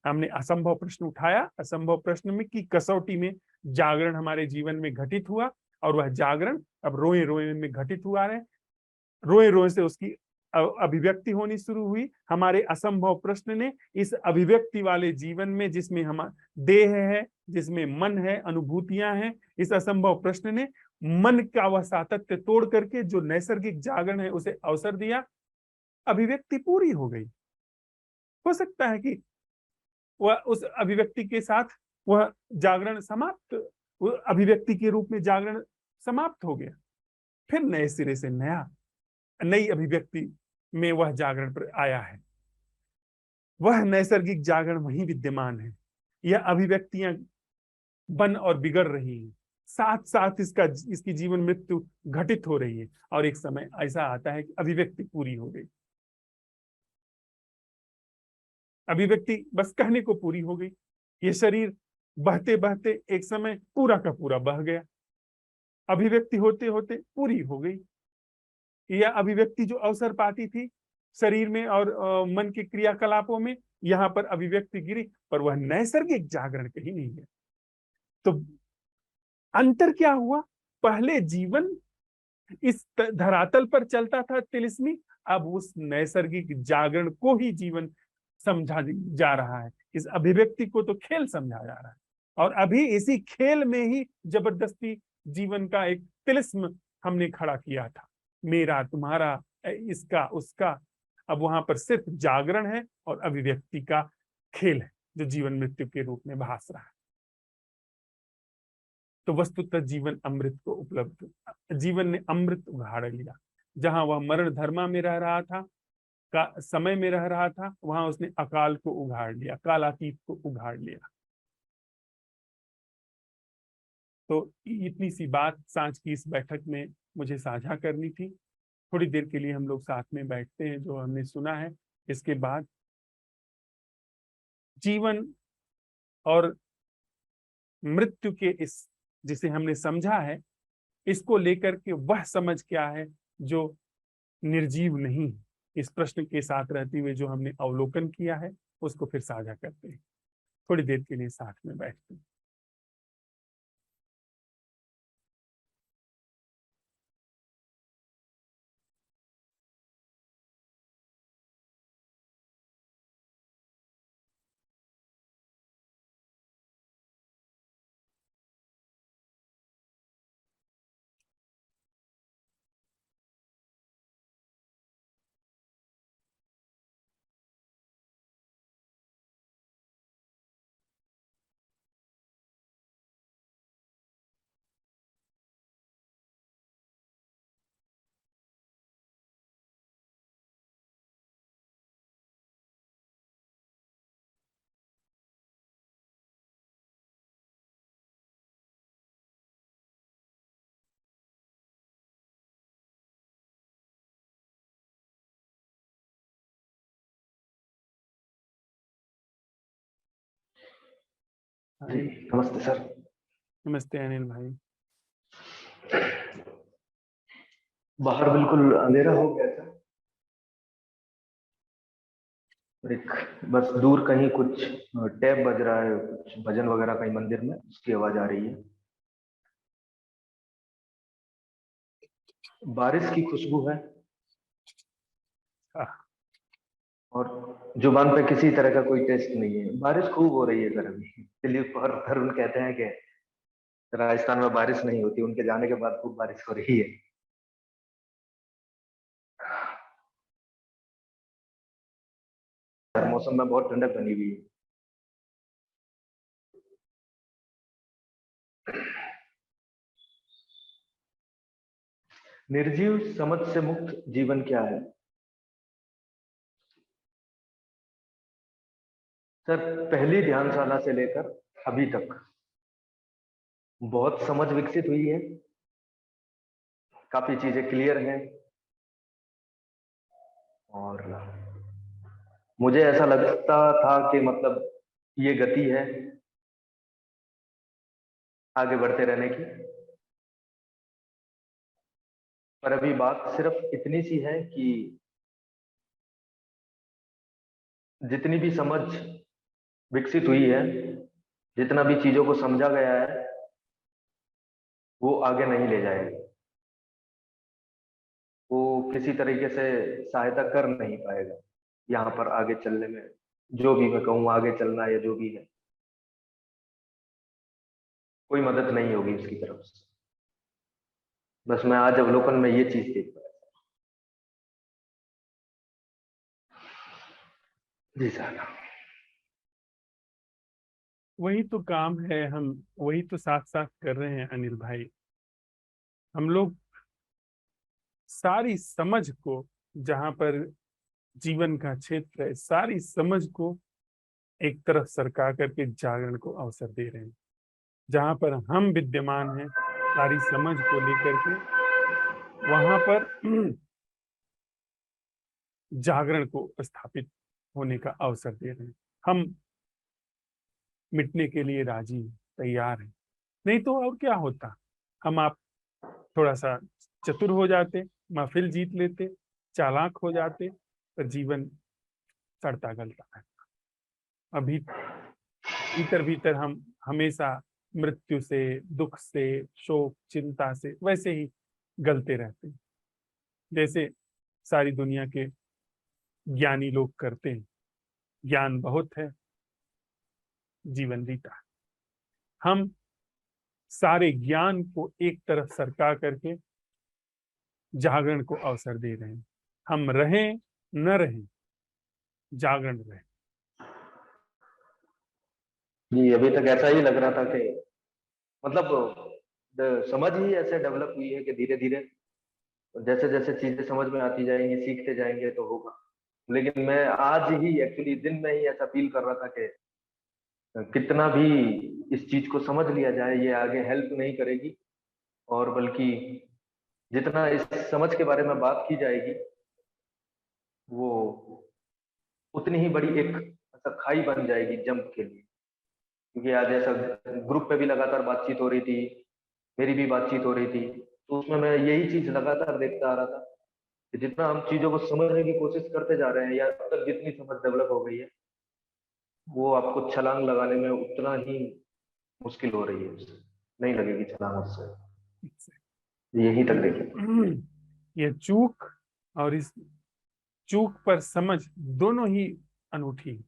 हमने असंभव प्रश्न उठाया, असंभव प्रश्न में की कसौटी में जागरण हमारे जीवन में घटित हुआ, और वह जागरण अब रोए रोए में घटित हुआ है। रोए रोए से उसकी अभिव्यक्ति होनी शुरू हुई। हमारे असंभव प्रश्न ने इस अभिव्यक्ति वाले जीवन में, जिसमें हम देह है, जिसमें मन है, अनुभूतियां हैं, इस असंभव प्रश्न ने मन का वह सातत्य तोड़ करके जो नैसर्गिक जागरण है उसे अवसर दिया। अभिव्यक्ति पूरी हो गई। हो सकता है कि वह उस अभिव्यक्ति के साथ वह जागरण समाप्त, अभिव्यक्ति के रूप में जागरण समाप्त हो गया, फिर नए सिरे से नया, नई अभिव्यक्ति में वह जागरण पर आया है। वह नैसर्गिक जागरण वही विद्यमान है। यह अभिव्यक्तियां बन और बिगड़ रही हैं, साथ साथ इसकी जीवन मृत्यु घटित हो रही है, और एक समय ऐसा आता है कि अभिव्यक्ति पूरी हो गई। अभिव्यक्ति बस कहने को पूरी हो गई। ये शरीर बहते बहते एक समय पूरा का पूरा बह गया, अभिव्यक्ति होते होते पूरी हो गई। यह अभिव्यक्ति जो अवसर पाती थी शरीर में और मन के क्रियाकलापों में, यहाँ पर अभिव्यक्ति गिरी, पर वह नैसर्गिक जागरण कहीं नहीं है। तो अंतर क्या हुआ? पहले जीवन इस धरातल पर चलता था तिलिस्मी, अब उस नैसर्गिक जागरण को ही जीवन समझा जा रहा है। इस अभिव्यक्ति को तो खेल समझा जा रहा है, और अभी इसी खेल में ही जबरदस्ती जीवन का एक तिलिस्म हमने खड़ा किया था, मेरा तुम्हारा, इसका उसका। अब वहां पर सिर्फ जागरण है और अभिव्यक्ति का खेल है जो जीवन मृत्यु के रूप में भास रहा है। तो वस्तुतः जीवन अमृत को उपलब्ध, जीवन ने अमृत उघाड़ लिया। जहां वह मरण धर्मा में रह रहा था, का समय में रह रहा था, वहां उसने अकाल को उघाड़ लिया, कालातीत को उघाड़ लिया। तो इतनी सी बात सांझ की इस बैठक में मुझे साझा करनी थी। थोड़ी देर के लिए हम लोग साथ में बैठते हैं, जो हमने सुना है इसके बाद जीवन और मृत्यु के इस, जिसे हमने समझा है, इसको लेकर के वह समझ क्या है जो निर्जीव नहीं है। इस प्रश्न के साथ रहते हुए जो हमने अवलोकन किया है उसको फिर साझा करते हैं। थोड़ी देर के लिए साथ में बैठते हैं। जी नमस्ते सर। नमस्ते अनिल भाई। बाहर बिल्कुल अंधेरा हो गया था और एक बस दूर कहीं कुछ टैप बज रहा है, कुछ भजन वगैरह कहीं मंदिर में, उसकी आवाज आ रही है। बारिश की खुशबू है आह, और जुबान पे किसी तरह का कोई टेस्ट नहीं है। बारिश खूब हो रही है सर अभी। दिलीप और तरुण कहते हैं कि राजस्थान में बारिश नहीं होती, उनके जाने के बाद खूब बारिश हो रही है। मौसम में बहुत ठंडक बनी हुई है। निर्जीव समझ से मुक्त जीवन क्या है सर? पहली ध्यानशाला से लेकर अभी तक बहुत समझ विकसित हुई है, काफी चीजें क्लियर हैं और मुझे ऐसा लगता था कि मतलब ये गति है आगे बढ़ते रहने की। पर अभी बात सिर्फ इतनी सी है कि जितनी भी समझ विकसित हुई है, जितना भी चीजों को समझा गया है, वो आगे नहीं ले जाएगा। वो किसी तरीके से सहायता कर नहीं पाएगा यहाँ पर आगे चलने में। जो भी मैं कहूँ आगे चलना या जो भी है, कोई मदद नहीं होगी उसकी तरफ से। बस मैं आज अवलोकन में ये चीज देख पाया। जी सर। वही तो काम है, हम वही तो साथ साथ कर रहे हैं अनिल भाई। हम लोग सारी समझ को, जहां पर जीवन का क्षेत्र है, सारी समझ को एक तरफ सरका करके जागरण को अवसर दे रहे हैं। जहां पर हम विद्यमान हैं, सारी समझ को लेकर के वहां पर जागरण को स्थापित होने का अवसर दे रहे हैं। हम मिटने के लिए राजी हैं, तैयार हैं। नहीं तो और क्या होता, हम आप थोड़ा सा चतुर हो जाते, महफिल जीत लेते, चालाक हो जाते, पर जीवन सड़ता गलता है। अभी भीतर भीतर हम हमेशा मृत्यु से, दुख से, शोक चिंता से वैसे ही गलते रहते हैं, जैसे सारी दुनिया के ज्ञानी लोग करते हैं। ज्ञान बहुत है, जीवन बीता है। हम सारे ज्ञान को एक तरफ सरका करके जागरण को अवसर दे रहे हैं। हम रहें न रहें, जागरण रहे। जी अभी तक ऐसा ही लग रहा था कि मतलब समझ ही ऐसे डेवलप हुई है कि धीरे धीरे जैसे जैसे चीजें समझ में आती जाएंगी, सीखते जाएंगे तो होगा। लेकिन मैं आज ही एक्चुअली दिन में ही ऐसा फील कर रहा था कि कितना भी इस चीज को समझ लिया जाए, ये आगे हेल्प नहीं करेगी। और बल्कि जितना इस समझ के बारे में बात की जाएगी, वो उतनी ही बड़ी एक ऐसा खाई बन जाएगी जंप के लिए। क्योंकि आज ऐसा ग्रुप पे भी लगातार बातचीत हो रही थी, मेरी भी बातचीत हो रही थी, तो उसमें मैं यही चीज लगातार देखता आ रहा था कि जितना हम चीजों को समझने की कोशिश करते जा रहे हैं, या अब तक जितनी समझ डेवलप हो गई है, वो आपको छलांग लगाने में उतना ही मुश्किल हो रही है। उससे नहीं लगेगी छलांग उससे। यहीं तक देखिए। ये चूक और इस चूक पर समझ दोनों ही अनूठी है।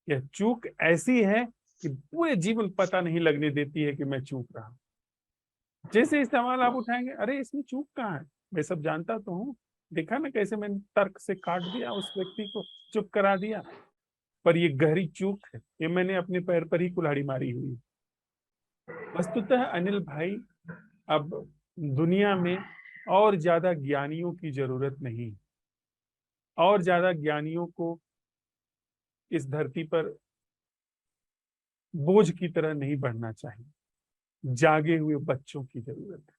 यह चूक ऐसी है कि पूरे जीवन पता नहीं लगने देती है कि मैं चूक रहा हूं। जैसे ही सवाल आप उठाएंगे, अरे इसमें चूक कहाँ है, मैं सब जानता तो हूँ, देखा ना कैसे मैंने तर्क से काट दिया, उस व्यक्ति को चुप करा दिया। पर ये गहरी चूक है, ये मैंने अपने पैर पर ही कुल्हाड़ी मारी हुई है। वस्तुतः अनिल भाई, अब दुनिया में और ज्यादा ज्ञानियों की जरूरत नहीं। और ज्यादा ज्ञानियों को इस धरती पर बोझ की तरह नहीं बढ़ना चाहिए। जागे हुए बच्चों की जरूरत है,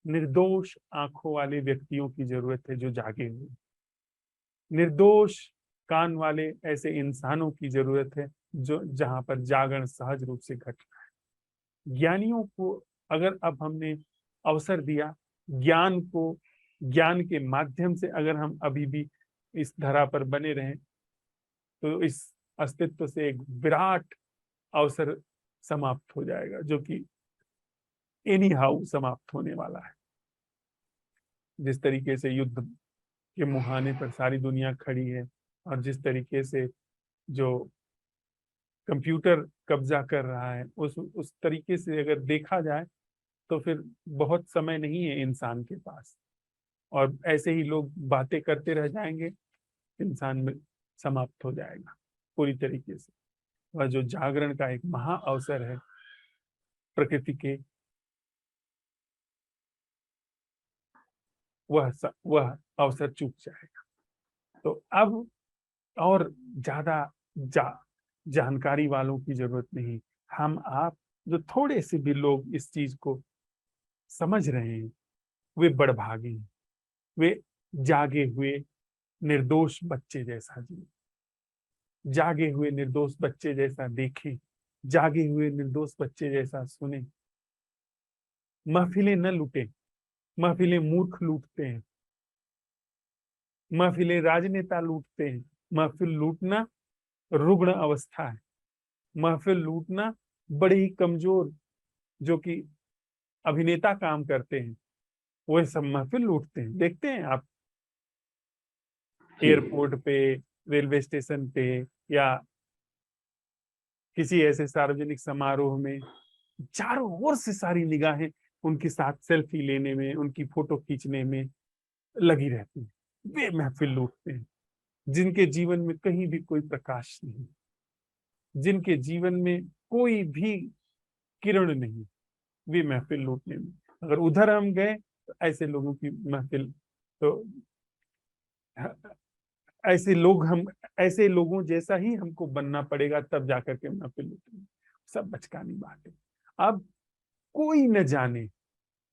निर्दोष आंखों वाले व्यक्तियों की जरूरत है जो जागे हुए, निर्दोष कान वाले ऐसे इंसानों की जरूरत है जो जहां पर जागरण सहज रूप से घट रहा है। ज्ञानियों को अगर अब हमने अवसर दिया, ज्ञान को, ज्ञान के माध्यम से अगर हम अभी भी इस धरा पर बने रहें, तो इस अस्तित्व से एक विराट अवसर समाप्त हो जाएगा, जो कि एनी हाउ समाप्त होने वाला है। जिस तरीके से युद्ध के मुहाने पर सारी दुनिया खड़ी है, और जिस तरीके से जो कंप्यूटर कब्जा कर रहा है, उस तरीके से अगर देखा जाए तो फिर बहुत समय नहीं है इंसान के पास, और ऐसे ही लोग बातें करते रह जाएंगे, इंसान में समाप्त हो जाएगा पूरी तरीके से। वह जो जागरण का एक महा अवसर है प्रकृति के, वह अवसर चूक जाएगा। तो अब और ज्यादा जानकारी वालों की जरूरत नहीं, हम आप जो थोड़े से भी लोग इस चीज को समझ रहे हैं, वे बड़भागे हैं। वे जागे हुए निर्दोष बच्चे जैसा जिए, जागे हुए निर्दोष बच्चे जैसा देखें, जागे हुए निर्दोष बच्चे जैसा सुने। महफिलें न लूटें, महफिलें मूर्ख लूटते हैं, महफिलें राजनेता लूटते हैं। महफिल लूटना रुग्ण अवस्था है, महफिल लूटना बड़े ही कमजोर जो कि अभिनेता काम करते हैं, वह सब महफिल लूटते हैं। देखते हैं आप एयरपोर्ट पे, रेलवे स्टेशन पे, या किसी ऐसे सार्वजनिक समारोह में, चारों ओर से सारी निगाहें उनके साथ सेल्फी लेने में, उनकी फोटो खींचने में लगी रहती हैं। वे महफिल लूटते हैं जिनके जीवन में कहीं भी कोई प्रकाश नहीं, जिनके जीवन में कोई भी किरण नहीं, वे महफिल लूटने में। अगर उधर हम गए तो ऐसे लोगों की महफिल, तो ऐसे लोग हम ऐसे लोगों जैसा ही हमको बनना पड़ेगा, तब जाकर के महफिल लूटेंगे। सब बचकानी बात है। अब कोई न जाने,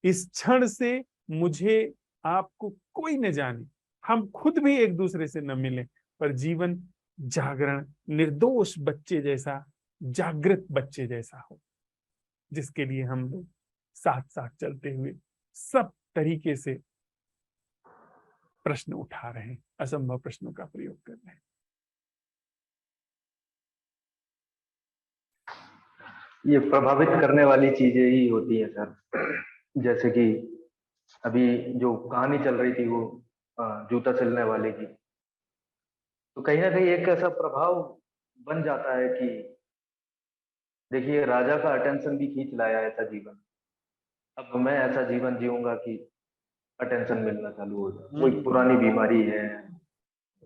इस क्षण से मुझे आपको कोई न जाने, हम खुद भी एक दूसरे से न मिले, पर जीवन जागरण निर्दोष बच्चे जैसा, जागृत बच्चे जैसा हो, जिसके लिए हम लोग साथ साथ चलते हुए सब तरीके से प्रश्न उठा रहे हैं, असंभव प्रश्नों का प्रयोग कर रहे हैं। ये प्रभावित करने वाली चीजें ही होती हैं सर। जैसे कि अभी जो कहानी चल रही थी वो जूता सिलने वाले की, तो कहीं ना कहीं एक ऐसा प्रभाव बन जाता है कि देखिए राजा का अटेंशन भी खींच लाया ऐसा जीवन। अब मैं ऐसा जीवन जीऊंगा कि अटेंशन मिलना चालू हो जाए, वो एक पुरानी बीमारी है।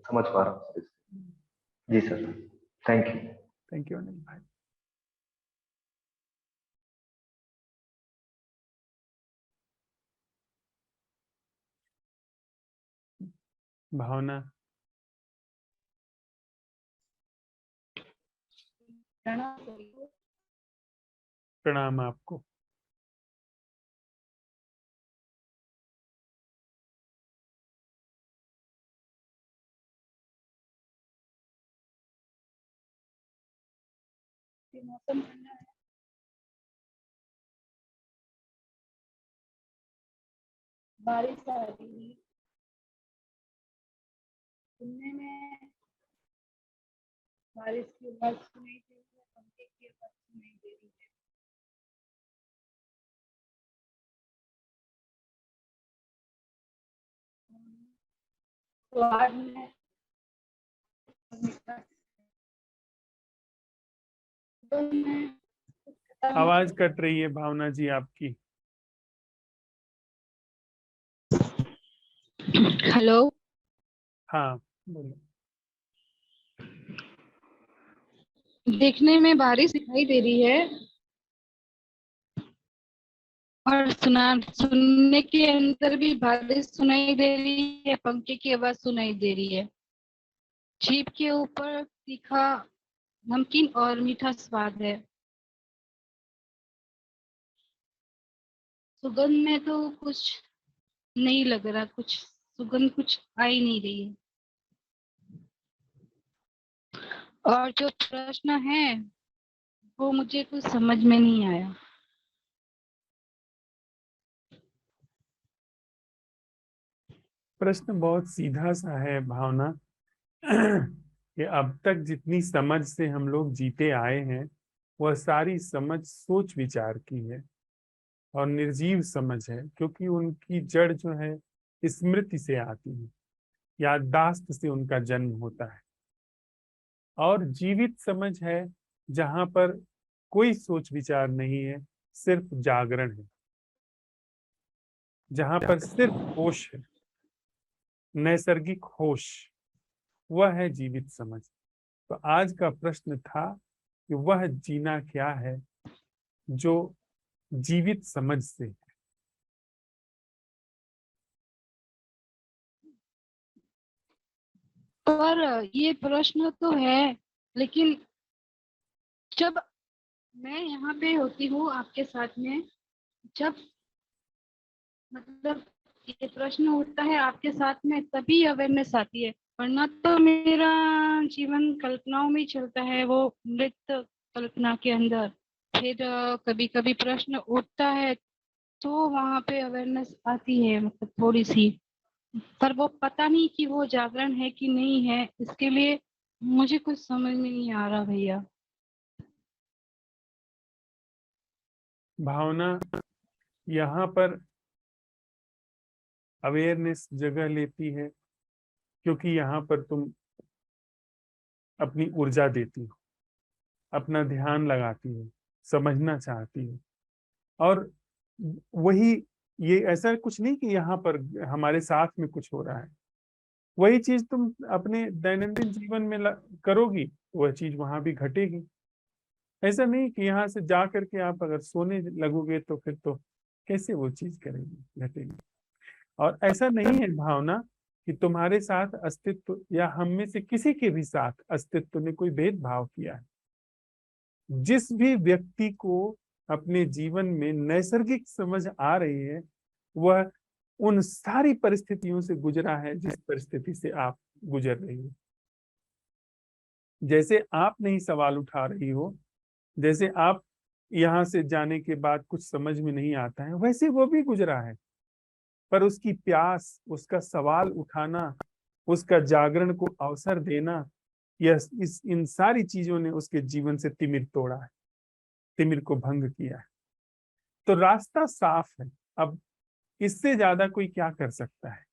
समझ पा रहा हूँ सर। जी sir, thank you. Thank you Anil भाई। भावना, प्रणाम आपको। मौसम ठंडा है, बारिश आ रही है, सुनने में बारिश की आवाज सुनाई दे रही है, पंखे की आवाज सुनाई दे रही है। स्वाद में आवाज कट रही है भावना जी आपकी। हेलो, हाँ बोलो। देखने में बारिश दिखाई दे रही है, और सुनने के अंदर भी बारिश सुनाई दे रही है, पंखे की आवाज सुनाई दे रही है। जीभ के ऊपर तीखा, नमकीन और मीठा स्वाद है। सुगंध में तो कुछ नहीं लग रहा, कुछ सुगंध कुछ आ ही नहीं रही है। और जो प्रश्न है वो मुझे कुछ समझ में नहीं आया। प्रश्न बहुत सीधा सा है भावना कि अब तक जितनी समझ से हम लोग जीते आए हैं वह सारी समझ सोच विचार की है और निर्जीव समझ है, क्योंकि उनकी जड़ जो है स्मृति से आती है, याददाश्त से उनका जन्म होता है। और जीवित समझ है जहां पर कोई सोच विचार नहीं है, सिर्फ जागरण है, जहां पर सिर्फ होश है, नैसर्गिक होश, वह है जीवित समझ। तो आज का प्रश्न था कि वह जीना क्या है जो जीवित समझ से। पर ये प्रश्न तो है, लेकिन जब मैं यहाँ पे होती हूँ आपके साथ में, जब मतलब ये प्रश्न उठता है आपके साथ में, तभी अवेयरनेस आती है। वरना तो मेरा जीवन कल्पनाओं में ही चलता है, वो मृत कल्पना के अंदर। फिर कभी कभी प्रश्न उठता है तो वहां पे अवेयरनेस आती है, मतलब थोड़ी सी। पर वो पता नहीं कि वो जागरण है कि नहीं है, इसके लिए मुझे कुछ समझ में नहीं आ रहा भैया। भावना, यहाँ पर अवेयरनेस जगह लेती है क्योंकि यहाँ पर तुम अपनी ऊर्जा देती हो, अपना ध्यान लगाती हो, समझना चाहती हो। और वही, ये ऐसा कुछ नहीं कि यहाँ पर हमारे साथ में कुछ हो रहा है, वही चीज तुम अपने दैनंदिन जीवन में करोगी, वह चीज वहां भी घटेगी। ऐसा नहीं कि यहाँ से जा करके आप अगर सोने लगोगे तो फिर तो कैसे वो चीज करेगी, घटेगी। और ऐसा नहीं है भावना कि तुम्हारे साथ अस्तित्व या हम में से किसी के भी साथ अस्तित्व ने कोई भेदभाव किया है। जिस भी व्यक्ति को अपने जीवन में नैसर्गिक समझ आ रही है, वह उन सारी परिस्थितियों से गुजरा है जिस परिस्थिति से आप गुजर रही हो। जैसे आप नहीं सवाल उठा रही हो, जैसे आप यहाँ से जाने के बाद कुछ समझ में नहीं आता है, वैसे वो भी गुजरा है। पर उसकी प्यास, उसका सवाल उठाना, उसका जागरण को अवसर देना, यह इस इन सारी चीजों ने उसके जीवन से तिमिर तोड़ा है, तिमिर को भंग किया है। तो रास्ता साफ है। अब इससे ज्यादा कोई क्या कर सकता है?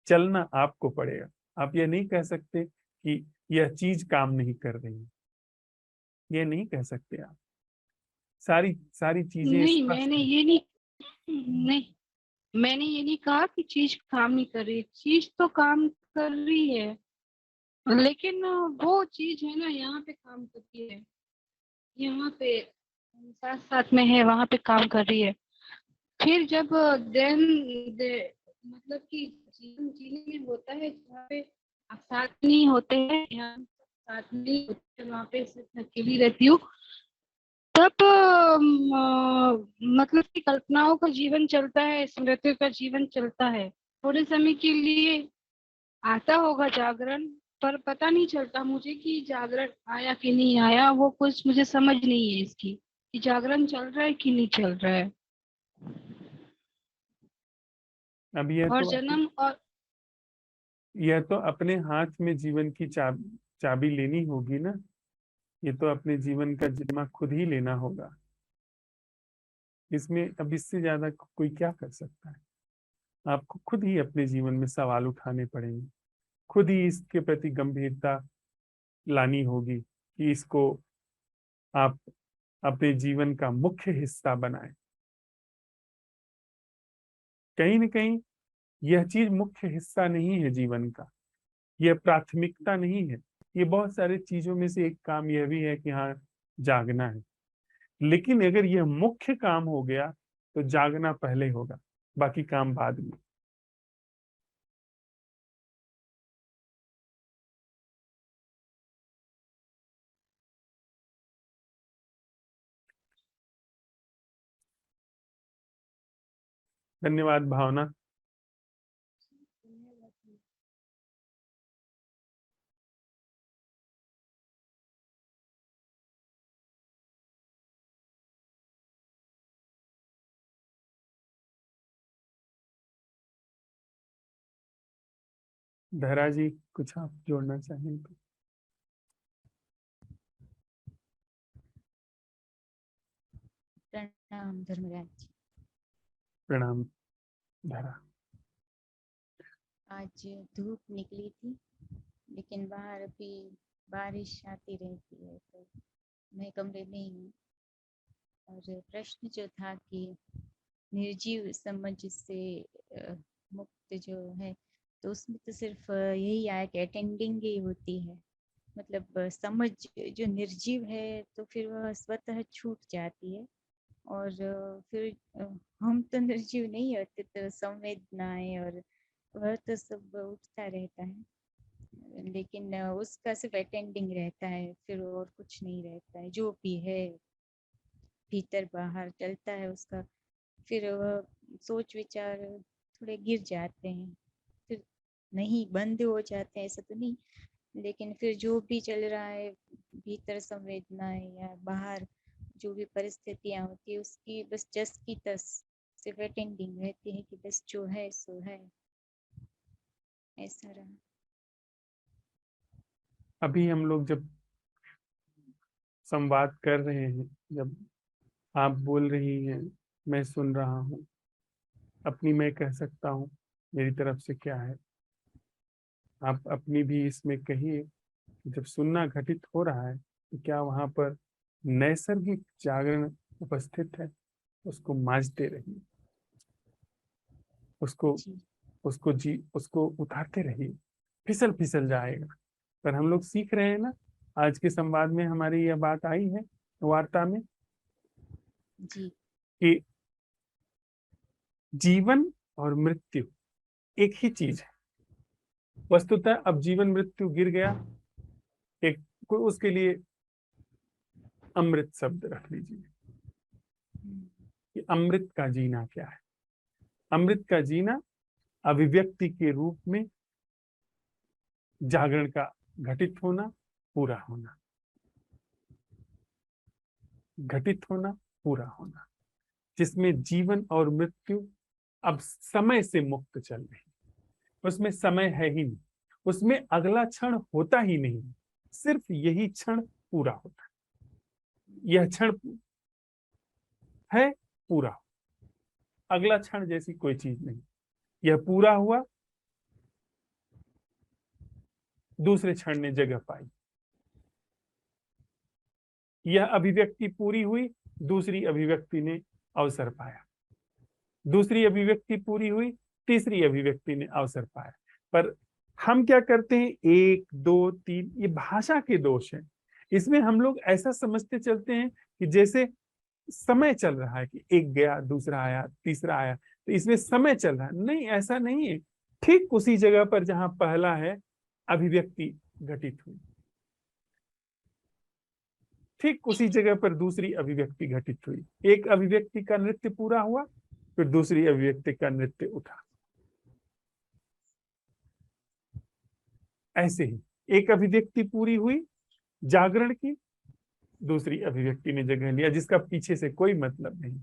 चलना आपको पड़ेगा। आप ये नहीं कह सकते कि यह चीज काम नहीं कर रही है, ये नहीं कह सकते आप। सारी सारी चीजें नहीं, स्पष्ट मैंने हैं। ये नहीं, मैंने ये नहीं कहा कि चीज काम नहीं कर रही, चीज तो काम कर रही है। लेकिन वो चीज है ना, यहाँ पे काम करती है, यहाँ पे साथ साथ में है, वहां पे काम कर रही है। फिर जब देन मतलब कि जीवन जीने में होता है जहाँ पे आप साथ नहीं होते हैं, यहाँ साथ नहीं होते हैं, वहाँ पे सिर्फ अकेली रहती हूँ, तब मतलब कि कल्पनाओं का जीवन चलता है, स्मृतियों का जीवन चलता है। थोड़े समय के लिए आता होगा जागरण, पर पता नहीं चलता मुझे कि जागरण आया कि नहीं आया। वो कुछ मुझे समझ नहीं है इसकी, कि जागरण चल रहा है कि नहीं चल रहा है। अब और जन्म और यह तो अपने हाथ में जीवन की चाबी लेनी होगी ना। ये तो अपने जीवन का जिम्मा खुद ही लेना होगा। इसमें अब इससे ज्यादा कोई क्या कर सकता है? आपको खुद ही अपने जीवन में सवाल उठाने पड़ेंगे, खुद ही इसके प्रति गंभीरता लानी होगी कि इसको आप अपने जीवन का मुख्य हिस्सा बनाएं। कहीं न कहीं यह चीज मुख्य हिस्सा नहीं है जीवन का, यह प्राथमिकता नहीं है। ये बहुत सारे चीजों में से एक काम यह भी है कि हाँ, जागना है। लेकिन अगर यह मुख्य काम हो गया तो जागना पहले होगा, बाकी काम बाद में। धन्यवाद भावना। धरा जी कुछ आप जोड़ना चाहें तो? प्रणाम धर्मराज जी। प्रणाम धरा। आज धूप निकली थी लेकिन बाहर अभी बारिश आती रहती है, तो मैं कमरे में ही हूँ। और प्रश्न जो था कि निर्जीव समझ से मुक्त जो है, तो उसमें तो सिर्फ यही आया कि अटेंडिंग ही होती है। मतलब समझ जो निर्जीव है तो फिर वह स्वतः छूट जाती है। और फिर हम तो निर्जीव नहीं होते, तो संवेदनाएं और वह तो सब उठता रहता है, लेकिन उसका सिर्फ अटेंडिंग रहता है, फिर और कुछ नहीं रहता है। जो भी है भीतर बाहर चलता है उसका। फिर वह सोच विचार थोड़े गिर जाते हैं, फिर नहीं बंद हो जाते हैं ऐसा तो नहीं, लेकिन फिर जो भी चल रहा है भीतर संवेदनाएं या बाहर जो भी परिस्थितियां होती है उसकी बस जस की तस सिर्फ अटेंडिंग रहती है कि बस जो है सो है। ऐसा रहा। अभी हम लोग जब संवाद कर रहे हैं, जब आप बोल रही हैं, मैं सुन रहा हूँ, अपनी मैं कह सकता हूँ मेरी तरफ से क्या है, आप अपनी भी इसमें कहिए। जब सुनना घटित हो रहा है तो क्या वहां पर नैसर्गिक जागरण उपस्थित है? उसको मांझते रहिए, उसको जी उसको उठाते रहिए। फिसल फिसल जाएगा। पर हम लोग सीख रहे हैं ना, आज के संवाद में हमारी यह बात आई है, वार्ता में, जी कि जीवन और मृत्यु एक ही चीज है। वस्तुतः अब जीवन मृत्यु गिर गया, एक कोई उसके लिए अमृत शब्द रख लीजिए कि अमृत का जीना क्या है। अमृत का जीना अभिव्यक्ति के रूप में जागरण का घटित होना, पूरा होना, घटित होना, पूरा होना, जिसमें जीवन और मृत्यु अब समय से मुक्त चल रही। उसमें समय है ही नहीं, उसमें अगला क्षण होता ही नहीं, सिर्फ यही क्षण पूरा होता है। यह क्षण है पूरा, अगला क्षण जैसी कोई चीज नहीं। यह पूरा हुआ, दूसरे क्षण ने जगह पाई। यह अभिव्यक्ति पूरी हुई, दूसरी अभिव्यक्ति ने अवसर पाया। दूसरी अभिव्यक्ति पूरी हुई, तीसरी अभिव्यक्ति ने अवसर पाया। पर हम क्या करते हैं, एक दो तीन, ये भाषा के दोष हैं। इसमें हम लोग ऐसा समझते चलते हैं कि जैसे समय चल रहा है, कि एक गया, दूसरा आया, तीसरा आया, तो इसमें समय चल रहा है। नहीं, ऐसा नहीं है। ठीक उसी जगह पर जहां पहला है, अभिव्यक्ति घटित हुई, ठीक उसी जगह पर दूसरी अभिव्यक्ति घटित हुई। एक अभिव्यक्ति का नृत्य पूरा हुआ, फिर दूसरी अभिव्यक्ति का नृत्य उठा। ऐसे ही एक अभिव्यक्ति पूरी हुई जागरण की, दूसरी अभिव्यक्ति ने जगह लिया, जिसका पीछे से कोई मतलब नहीं।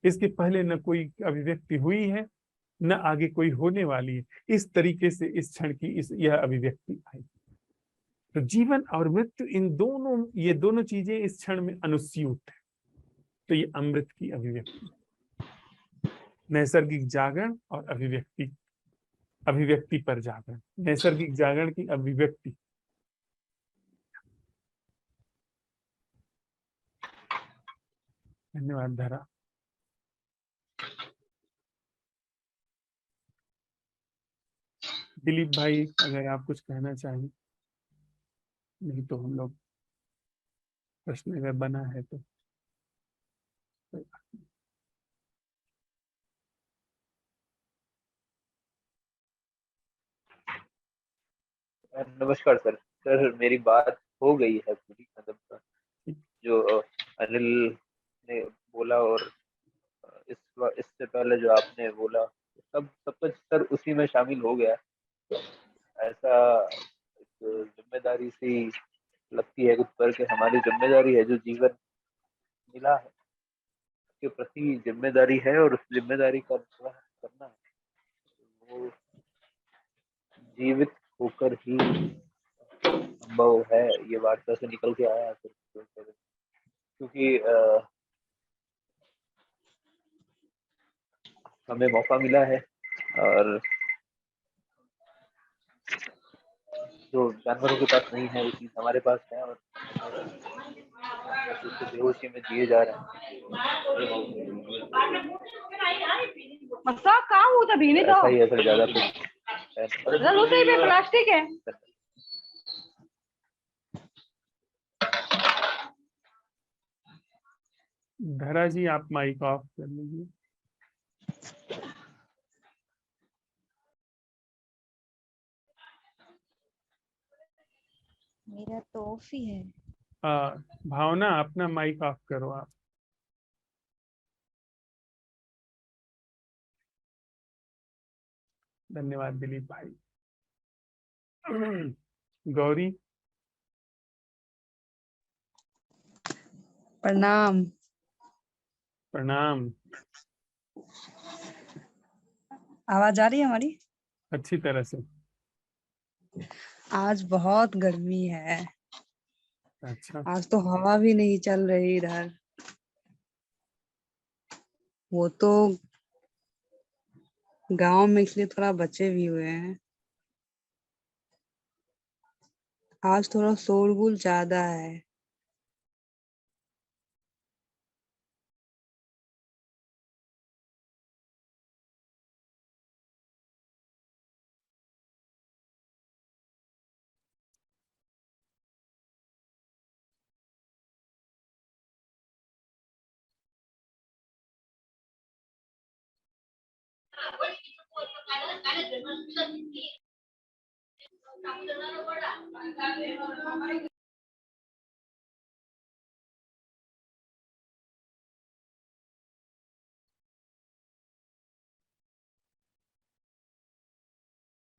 इसके पहले न कोई अभिव्यक्ति हुई है, न आगे कोई होने वाली है। इस तरीके से इस क्षण की यह अभिव्यक्ति आई। तो जीवन और मृत्यु, ये दोनों चीजें इस क्षण में अनुस्यूत है। तो ये अमृत की अभिव्यक्ति, नैसर्गिक जागरण और अभिव्यक्ति, अभिव्यक्ति पर जागरण, नैसर्गिक जागरण की अभिव्यक्ति। धन्यवाद धरा। दिलीप भाई, अगर आप कुछ कहना चाहें, नहीं तो हम लोग, प्रश्न अगर बना है तो। नमस्कार सर। सर मेरी बात हो गई है पूरी, मतलब जो अनिल ने बोला और इससे पहले जो आपने बोला, सब कुछ सर उसी में शामिल हो गया। ऐसा एक जिम्मेदारी सी लगती है कुछ पर, कि हमारी जिम्मेदारी है, जो जीवन मिला है के प्रति जिम्मेदारी है, और उस जिम्मेदारी का निर्वहन करना है। वो जीवित होकर ही संभव है, ये वार्ता से निकल के आया। क्योंकि हमें मौका मिला है, और जो जानवरों के पास नहीं है वो चीज हमारे पास है, और उसको बेहोशी में जिए जा रहे हैं। ऐसा ही असर ज्यादा कुछ है। प्लास्टिक है। धरा जी, आप माइक ऑफ कर लीजिए। मेरा तो ऑफ ही है। भावना, अपना माइक ऑफ करो आप। धन्यवाद दिलीप भाई। गौरी, प्रणाम। प्रणाम। आवाज आ रही है हमारी? अच्छी तरह से। आज बहुत गर्मी है। अच्छा, आज तो हवा भी नहीं चल रही इधर। वो तो गांव में इसलिए थोड़ा बचे भी हुए हैं। आज थोड़ा शोरगुल ज्यादा है।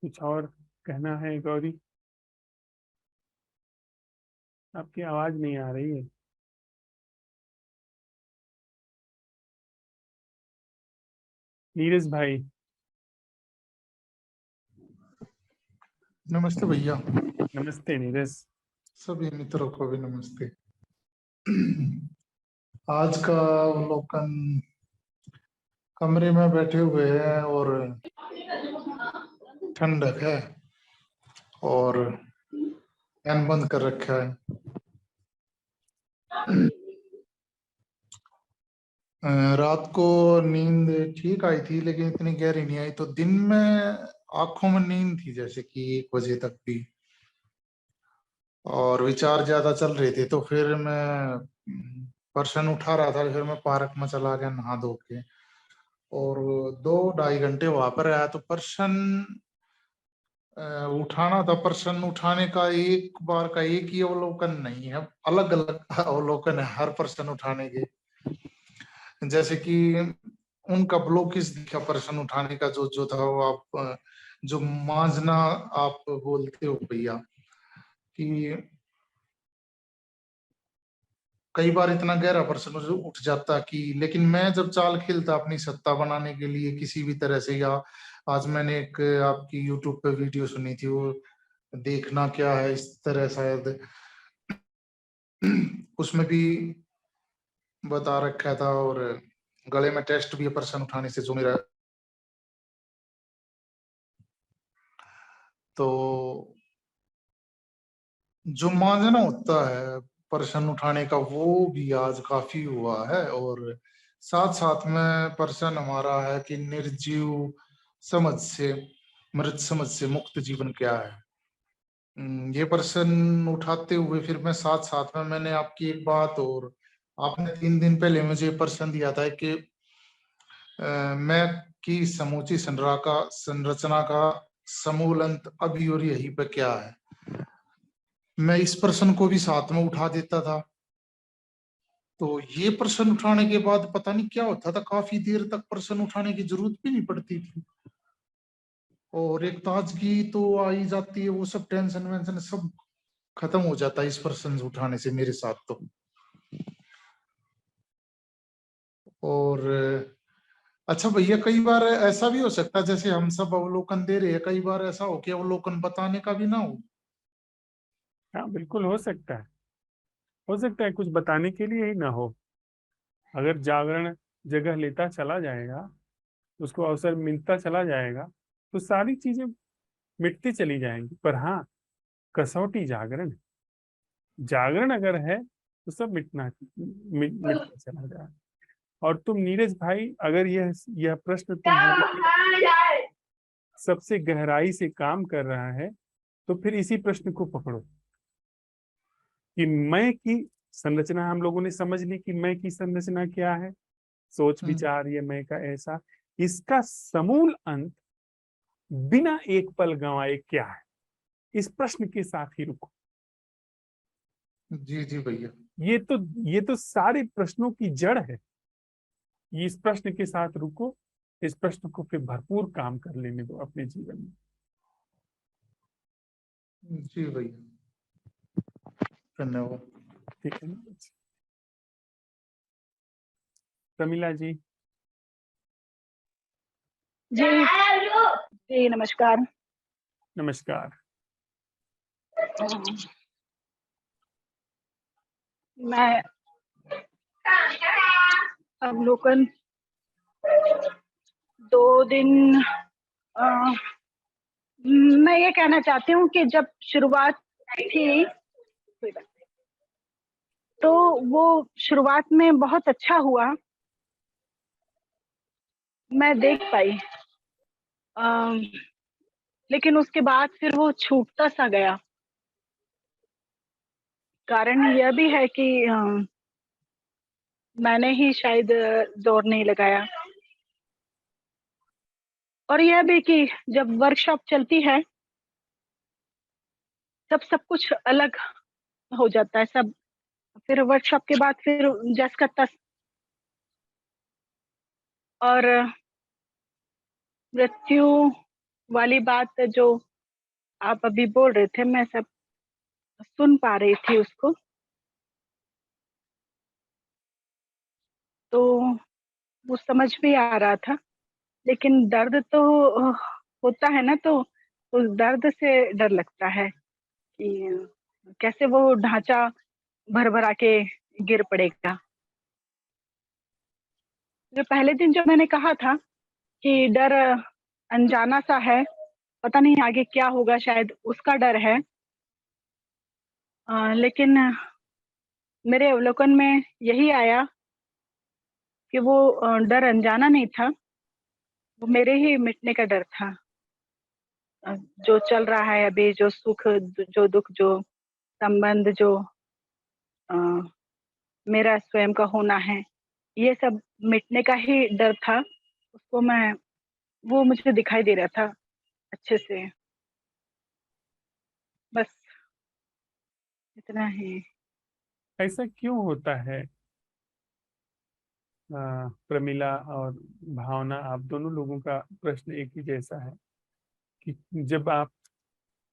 कुछ और कहना है गौरी? आपकी आवाज नहीं आ रही है। नीरज भाई, नमस्ते भैया। नमस्ते नीरज। सभी मित्रों को भी नमस्ते। आज का अवलोकन, कमरे में बैठे हुए हैं और ठंडक है और फैन बंद कर रखा है। रात को नींद ठीक आई थी, लेकिन इतनी गहरी नहीं आई। तो दिन में आंखों में नींद थी जैसे कि 1 बजे तक भी, और विचार ज्यादा चल रहे थे। तो फिर मैं पर्सन उठा रहा था, फिर मैं पार्क में चला गया नहा धो के, और 2-2.5 घंटे वहां पर आया। तो पर्सन उठाना था। पर्सन उठाने का एक बार का एक ही अवलोकन नहीं है, अलग अलग अवलोकन है हर पर्सन उठाने के। जैसे कि उनका ब्लॉकेज दिखा पर्सन उठाने का, जो जो था वो आप जो मांझना आप बोलते हो भैया, कि कई बार इतना गहरा पर्सन उठ जाता कि, लेकिन मैं जब चाल खेलता अपनी सत्ता बनाने के लिए किसी भी तरह से, या आज मैंने एक आपकी यूट्यूब पे वीडियो सुनी थी, वो देखना क्या है इस तरह शायद, उसमें भी बता रखा था। और गले में टेस्ट भी है पर्सन उठाने से जो मेरा, तो जो मांझना होता है पर्सन उठाने का वो भी आज काफी हुआ है। और साथ साथ में पर्सन हमारा है कि निर्जीव समझ से, मृत समझ से मुक्त जीवन क्या है, ये पर्सन उठाते हुए फिर मैं साथ साथ में मैंने आपकी एक बात, और आपने 3 दिन पहले मुझे पर्सन दिया था कि मैं की समूची संरचना का समूल अंत अभी और यहीं पे क्या है। मैं इस पर्सन को भी साथ में उठा देता था, तो ये पर्सन उठाने के बाद पता नहीं क्या होता था, काफी देर तक पर्सन उठाने की जरूरत भी नहीं पड़ती थी, और एक ताजगी तो आ ही जाती है। वो सब टेंशन वेंशन सब खत्म हो जाता है इस पर्सन उठाने से मेरे साथ तो। और अच्छा भैया, कई बार ऐसा भी हो सकता है जैसे हम सब अवलोकन दे रहे हैं, कई बार ऐसा हो कि अवलोकन बताने का भी ना हो। हाँ बिल्कुल हो सकता है कुछ बताने के लिए ही ना हो। अगर जागरण जगह लेता चला जाएगा, उसको अवसर मिलता चला जाएगा, तो सारी चीजें मिटती चली जाएंगी। पर हाँ, कसौटी जागरण है। जागरण अगर है तो सब मिटता चला जाए। और तुम नीरज भाई, अगर यह प्रश्न तुम्हारे लिए सबसे गहराई से काम कर रहा है, तो फिर इसी प्रश्न को पकड़ो कि मैं की संरचना हम लोगों ने समझ ली कि मैं की संरचना क्या है। सोच विचार, ये मैं का ऐसा, इसका समूल अंत बिना एक पल गंवाए क्या है, इस प्रश्न के साथ ही रुको। जी जी भैया। ये तो सारे प्रश्नों की जड़ है। ये इस प्रश्न के साथ रुको, इस प्रश्न को फिर भरपूर काम कर लेने दो अपने जीवन में। जी भैया, धन्यवाद। ठीक है ना? प्रमिला जी। जी जी नमस्कार। नमस्कार। मैं अवलोकन 2 दिन मैं ये कहना चाहती हूँ कि जब शुरुआत थी तो वो शुरुआत में बहुत अच्छा हुआ, मैं देख पाई। लेकिन उसके बाद फिर वो छूटता सा गया। कारण यह भी है कि मैंने ही शायद जोर नहीं लगाया, और यह भी कि जब वर्कशॉप चलती है तब सब कुछ अलग हो जाता है। सब फिर वर्कशॉप के बाद फिर जस का तस। और मृत्यु वाली बात जो आप अभी बोल रहे थे, मैं सब सुन पा रही थी उसको। तो वो समझ भी आ रहा था, लेकिन दर्द तो होता है ना, तो उस दर्द से डर लगता है कि कैसे वो ढांचा भर भरा के गिर पड़ेगा। जो पहले दिन जो मैंने कहा था कि डर अनजाना सा है, पता नहीं आगे क्या होगा, शायद उसका डर है। लेकिन मेरे अवलोकन में यही आया कि वो डर अनजाना नहीं था, वो मेरे ही मिटने का डर था। जो चल रहा है अभी, जो सुख, जो दुख, जो संबंध, जो अ, मेरा स्वयं का होना है, ये सब मिटने का ही डर था। उसको मैं, वो मुझे दिखाई दे रहा था अच्छे से। बस इतना ही। ऐसा क्यों होता है प्रमिला और भावना, आप दोनों लोगों का प्रश्न एक ही जैसा है कि जब आप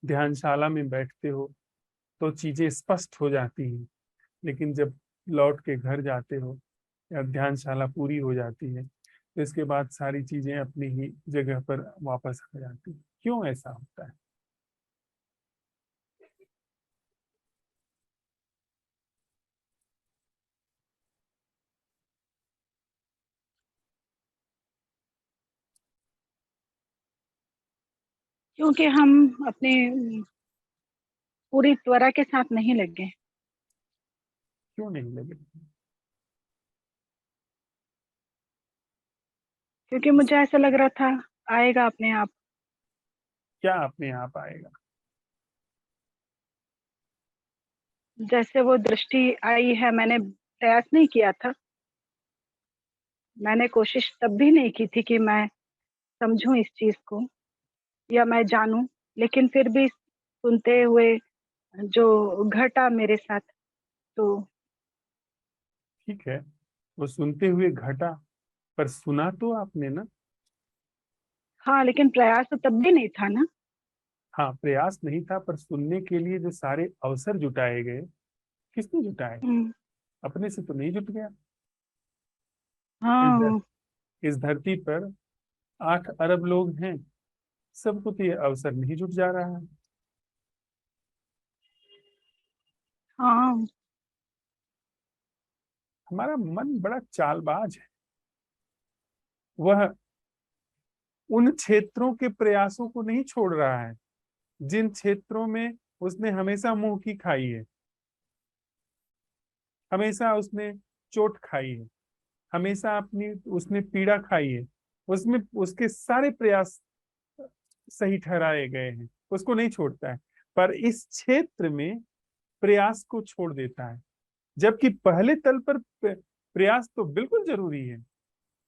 ध्यानशाला में बैठते हो तो चीजें स्पष्ट हो जाती हैं, लेकिन जब लौट के घर जाते हो या ध्यानशाला पूरी हो जाती है तो इसके बाद सारी चीजें अपनी ही जगह पर वापस आ जाती हैं। क्यों ऐसा होता है? क्योंकि हम अपने पूरी त्वरा के साथ नहीं लगे। क्यों नहीं लगे? क्योंकि मुझे ऐसा लग रहा था आएगा अपने आप। क्या अपने आप आएगा? जैसे वो दृष्टि आई है, मैंने प्रयास नहीं किया था, मैंने कोशिश तब भी नहीं की थी कि मैं समझूं इस चीज को या मैं जानूं। लेकिन फिर भी सुनते हुए जो घटा मेरे साथ, तो ठीक है, वो सुनते हुए घटा, पर सुना तो आपने ना। हाँ, लेकिन प्रयास तो तब भी नहीं था ना। हाँ, प्रयास नहीं था, पर सुनने के लिए जो सारे अवसर जुटाए गए, किसने जुटाए? हम्म, अपने से तो नहीं जुट गया। इस हाँ। इस धरती पर 8 अरब लोग हैं, सबको तो ये अवसर नहीं जुट जा रहा है। हाँ। हमारा मन बड़ा चालबाज है। वह उन क्षेत्रों के प्रयासों को नहीं छोड़ रहा है जिन क्षेत्रों में उसने हमेशा मुंह की खाई है, हमेशा उसने चोट खाई है, हमेशा अपनी उसने पीड़ा खाई है। उसमें उसके सारे प्रयास सही ठहराए गए हैं, उसको नहीं छोड़ता है। पर इस क्षेत्र में प्रयास को छोड़ देता है, जबकि पहले तल पर प्रयास तो बिल्कुल जरूरी है।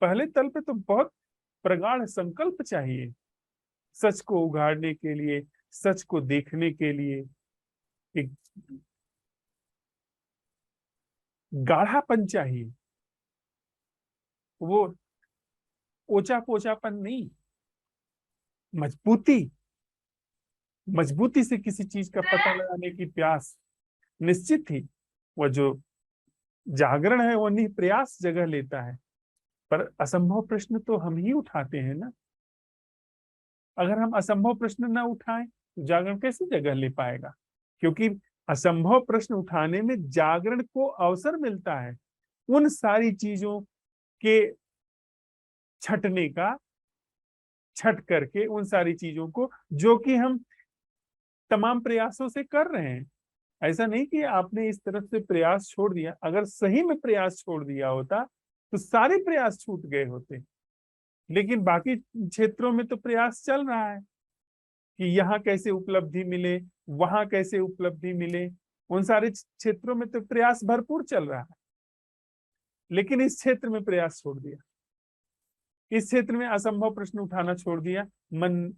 पहले तल पे तो बहुत प्रगाढ़ संकल्प चाहिए, सच को उगाड़ने के लिए, सच को देखने के लिए एक गाढ़ापन चाहिए। वो ओचा पोचापन नहीं, मजबूती। मजबूती से किसी चीज का पता लगाने की प्यास निश्चित थी। वह जो जागरण है वो नहीं प्रयास जगह लेता है। पर असंभव प्रश्न तो हम ही उठाते हैं ना। अगर हम असंभव प्रश्न ना उठाएं तो जागरण कैसे जगह ले पाएगा? क्योंकि असंभव प्रश्न उठाने में जागरण को अवसर मिलता है उन सारी चीजों के छटने का, छट करके उन सारी चीजों को जो कि हम तमाम प्रयासों से कर रहे हैं। ऐसा नहीं कि आपने इस तरफ से प्रयास छोड़ दिया। अगर सही में प्रयास छोड़ दिया होता तो सारे प्रयास छूट गए होते। लेकिन बाकी क्षेत्रों में तो प्रयास चल रहा है कि यहाँ कैसे उपलब्धि मिले, वहां कैसे उपलब्धि मिले। उन सारे क्षेत्रों में तो प्रयास भरपूर चल रहा है, लेकिन इस क्षेत्र में प्रयास छोड़ दिया। इस क्षेत्र में असंभव प्रश्न उठाना छोड़ दिया। मन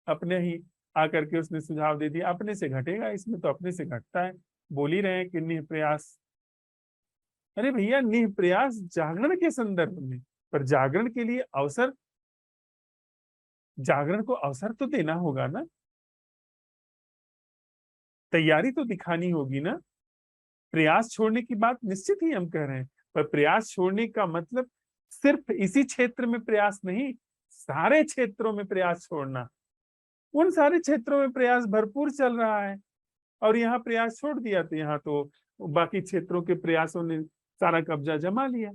अपने ही आकर के उसने सुझाव दे दिया, अपने से घटेगा, इसमें तो अपने से घटता है। बोल ही रहे हैं कि निह प्रयास। अरे भैया, निह प्रयास जागरण के संदर्भ में, पर जागरण के लिए अवसर, जागरण को अवसर तो देना होगा ना, तैयारी तो दिखानी होगी ना। प्रयास छोड़ने की बात निश्चित ही हम कह रहे हैं, पर प्रयास छोड़ने का मतलब सिर्फ इसी क्षेत्र में प्रयास नहीं, सारे क्षेत्रों में प्रयास छोड़ना। उन सारे क्षेत्रों में प्रयास भरपूर चल रहा है और यहाँ प्रयास छोड़ दिया तो यहाँ तो बाकी क्षेत्रों के प्रयासों ने सारा कब्जा जमा लिया।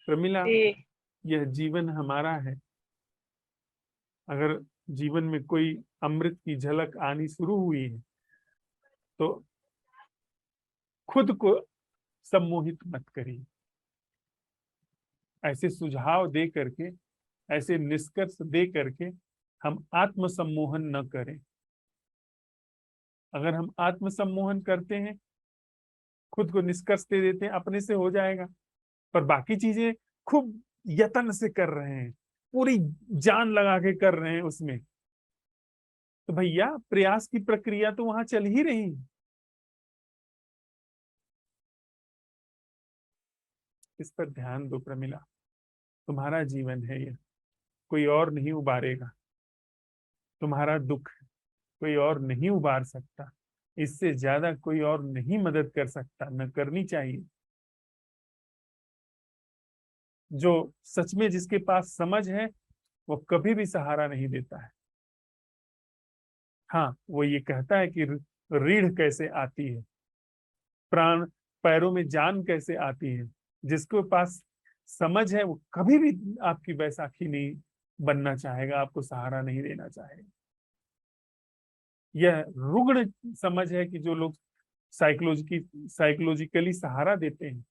प्रमिला, यह जीवन हमारा है। अगर जीवन में कोई अमृत की झलक आनी शुरू हुई है तो खुद को सम्मोहित मत करिए। ऐसे सुझाव दे करके, ऐसे निष्कर्ष दे करके हम आत्मसम्मोहन न करें। अगर हम आत्मसम्मोहन करते हैं, खुद को निष्कर्ष दे देते हैं, अपने से हो जाएगा। पर बाकी चीजें खूब यत्न से कर रहे हैं, पूरी जान लगा के कर रहे हैं उसमें, तो भैया प्रयास की प्रक्रिया तो वहां चल ही रही है। इस पर ध्यान दो प्रमिला। तुम्हारा जीवन है यह, कोई और नहीं उबारेगा। तुम्हारा दुख कोई और नहीं उबार सकता। इससे ज्यादा कोई और नहीं मदद कर सकता, न करनी चाहिए। जो सच में जिसके पास समझ है वो कभी भी सहारा नहीं देता है। हाँ, वो ये कहता है कि रीढ़ कैसे आती है, प्राण, पैरों में जान कैसे आती है। जिसके पास समझ है वो कभी भी आपकी बैसाखी नहीं बनना चाहेगा, आपको सहारा नहीं देना चाहेगा। यह रुग्ण समझ है कि जो लोग साइकोलॉजिकली सहारा देते हैं,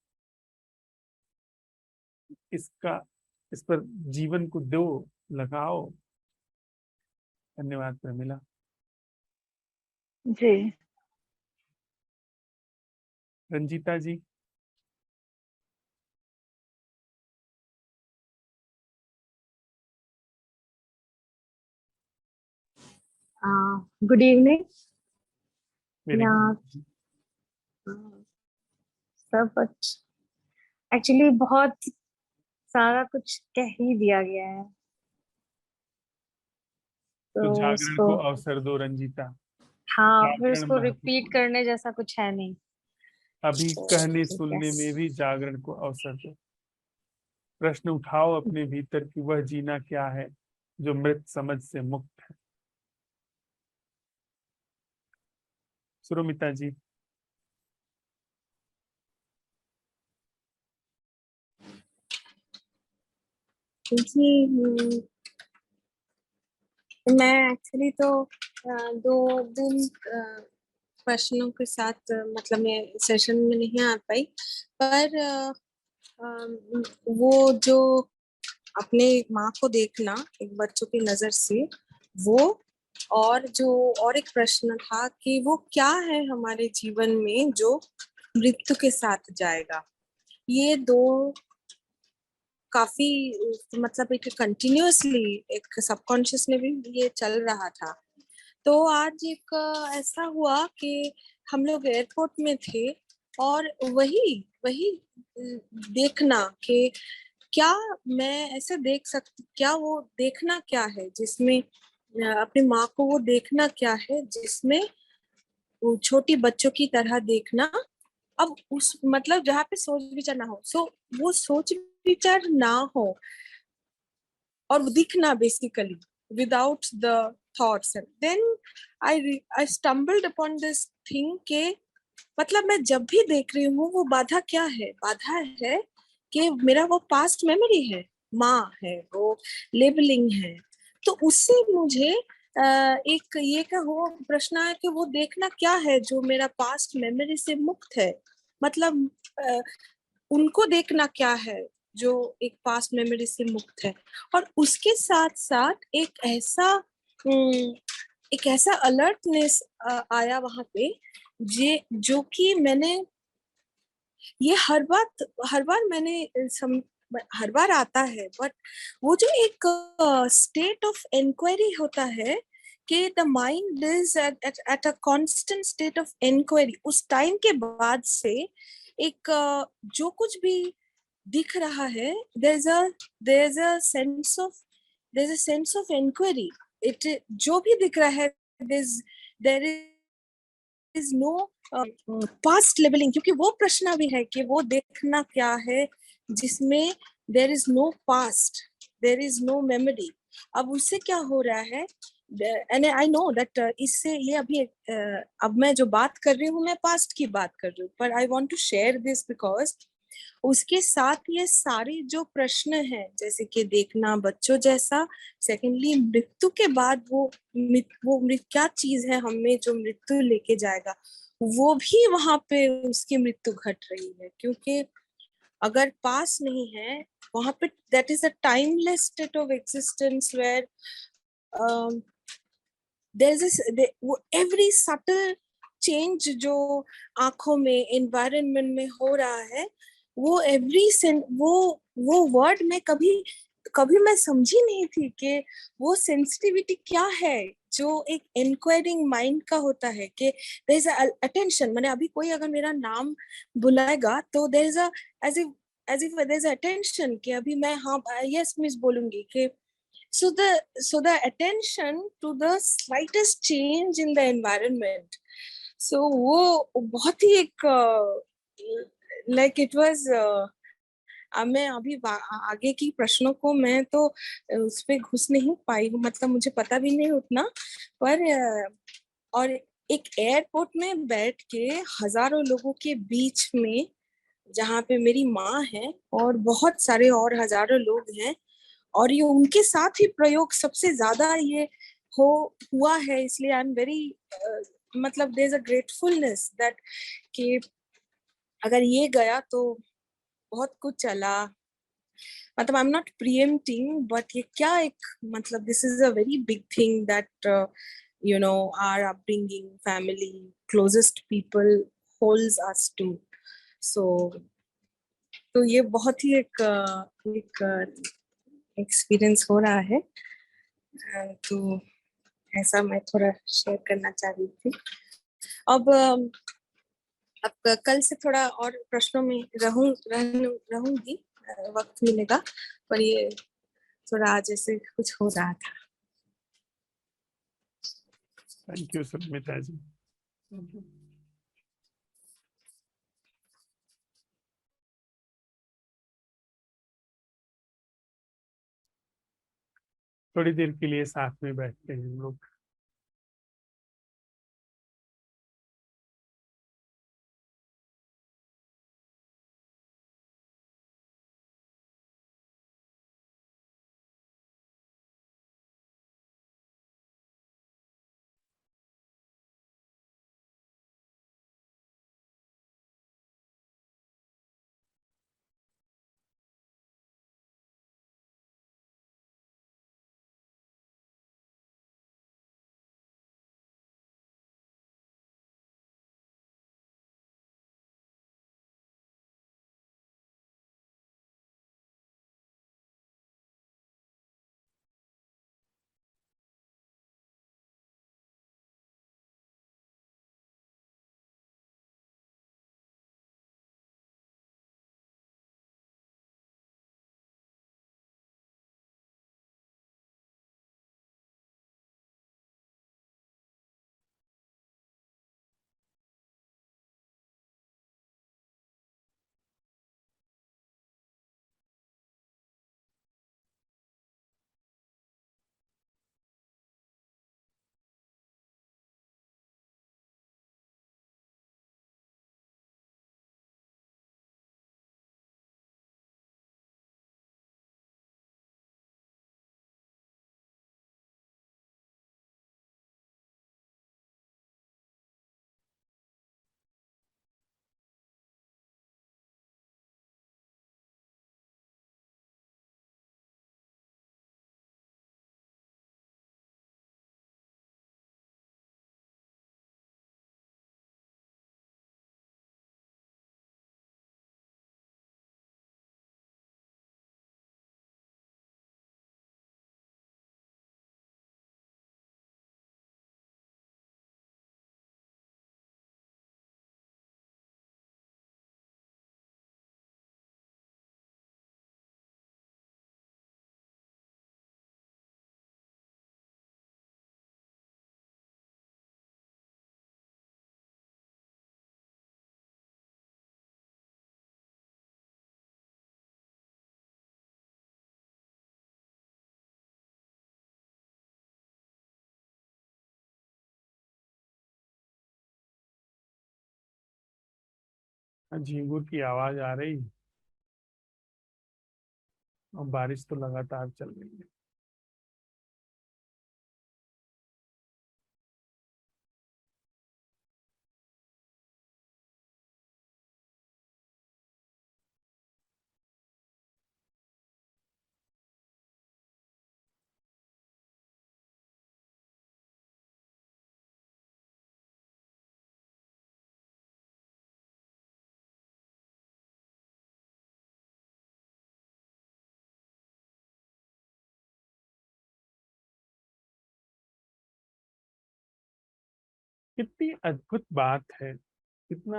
इसका, इस पर जीवन को दो, लगाओ। धन्यवाद प्रमिला जी। रंजीता जी। Good evening. मेरी सब कुछ एक्चुअली बहुत सारा कुछ कह ही दिया गया है, तो तो जागरण उसको, को अवसर दो रंजीता। हाँ, फिर जागरण उसको रिपीट महत्वपूर्ण। करने जैसा कुछ है नहीं। अभी कहने सुनने में भी जागरण को अवसर दो। प्रश्न उठाओ अपने भीतर कि वह जीना क्या है जो मृत समझ से मुक्त है। सुरोमिता जी। जी मैं एक्चुअली तो 2 दिन प्रश्नों के साथ मतलब मैं सेशन में नहीं आ पाई, पर वो जो अपने माँ को देखना एक बच्चों की नजर से, वो और एक प्रश्न था कि वो क्या है हमारे जीवन में जो मृत्यु के साथ जाएगा। ये दो काफी मतलब एक कंटिन्यूअसली एक सबकॉन्शियस में भी ये चल रहा था। तो आज एक ऐसा हुआ कि हम लोग एयरपोर्ट में थे और वही वही देखना कि क्या मैं ऐसे देख सकती, क्या वो देखना क्या है जिसमें अपनी माँ को वो देखना क्या है जिसमें वो छोटी बच्चों की तरह देखना। अब उस मतलब जहाँ पे सोच विचार ना हो, वो सोच विचार ना हो और दिखना basically without the thoughts, and then I stumbled upon this thing के मतलब मैं जब भी देख रही हूँ वो बाधा क्या है, बाधा है कि मेरा वो पास्ट मेमोरी है, माँ है, वो लेबलिंग है। तो उससे मुझे एक ये का वो प्रश्न है कि वो देखना क्या है जो मेरा पास्ट मेमोरी से मुक्त है। मतलब उनको देखना क्या है जो एक पास्ट मेमोरी से मुक्त है। और उसके साथ साथ एक ऐसा अलर्टनेस आया वहां पे जो कि मैंने ये हर बार मैंने हर बार आता है, बट वो जो एक स्टेट ऑफ इंक्वायरी होता है कि the mind is at a constant state of inquiry, उस टाइम के बाद से एक जो कुछ भी दिख रहा है, there is a sense of inquiry. It जो भी दिख रहा है, there is no past levelling, क्योंकि वो प्रश्न भी है कि वो देखना क्या है जिसमें there is no past, there is no memory. अब उससे क्या हो रहा है, एंड आई नो दैट इससे ये अभी अब मैं जो बात कर रही हूँ मैं पास्ट की बात कर रही हूँ, पर I want to share this because उसके साथ ये सारे जो प्रश्न हैं जैसे कि देखना बच्चों जैसा, सेकेंडली मृत्यु के बाद वो क्या चीज है हमें जो मृत्यु लेके जाएगा, वो भी वहां पे उसकी मृत्यु घट रही है। क्योंकि अगर पास नहीं है वहां पे, that is a timeless state of existence where every subtle change जो आंखों में एनवायरनमेंट में हो रहा है, वो वो वर्ड में कभी मैं समझी नहीं थी कि वो सेंसिटिविटी क्या है जो एक इंक्वायरिंग माइंड का होता है कि देयर इज अटेंशन। मैंने अभी कोई अगर मेरा नाम बुलाएगा तो there is as if there is attention कि अभी मैं हाँ यस मिस बोलूंगी कि so the attention to the slightest change in the environment, so वो बहुत ही एक like it was मैं अभी आगे की प्रश्नों को मैं तो उस पे घुस नहीं पाई हूँ, मतलब मुझे पता भी नहीं उतना। पर और एक एयरपोर्ट में बैठ के हजारों लोगों के बीच में जहाँ पे मेरी माँ है और बहुत सारे और हजारों लोग हैं, और ये उनके साथ ही प्रयोग सबसे ज्यादा ये हुआ है, इसलिए आई एम वेरी मतलब there is a gratefulness that कि अगर ये गया तो बहुत कुछ चला। मतलब I am not preempting, but ये क्या एक मतलब this is a very big thing that you know our upbringing, family, closest people holds us to, so तो ये बहुत ही एक एक्सपीरियंस हो रहा है। तो ऐसा मैं थोड़ा शेयर करना चाह रही थी। अब कल से थोड़ा और प्रश्नों में रहूंगी, वक्त मिलेगा, पर ये थोड़ा आज ऐसे कुछ हो रहा था। थैंक यू सुमिता जी। थोड़ी देर के लिए साथ में बैठते हैं हम लोग। झींगुर की आवाज आ रही और बारिश तो लगातार चल रही है। कितनी अद्भुत बात है, कितना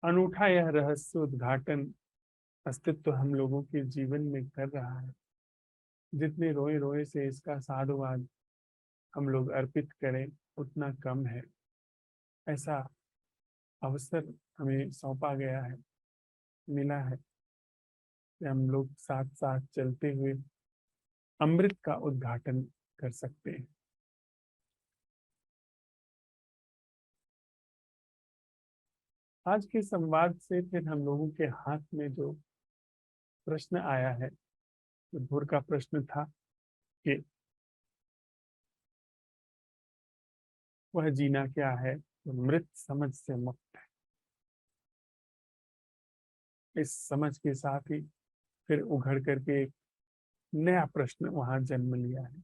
अनूठा यह रहस्य उद्घाटन अस्तित्व हम लोगों के जीवन में कर रहा है। जितने रोए रोए से इसका साधुवाद हम लोग अर्पित करें उतना कम है। ऐसा अवसर हमें सौंपा गया है, मिला है कि हम लोग साथ साथ चलते हुए अमृत का उद्घाटन कर सकते हैं। आज के संवाद से फिर हम लोगों के हाथ में जो प्रश्न आया है, तो भोर का प्रश्न था कि वह जीना क्या है तो मृत समझ से मुक्त है। इस समझ के साथ ही फिर उघड़ करके एक नया प्रश्न वहां जन्म लिया है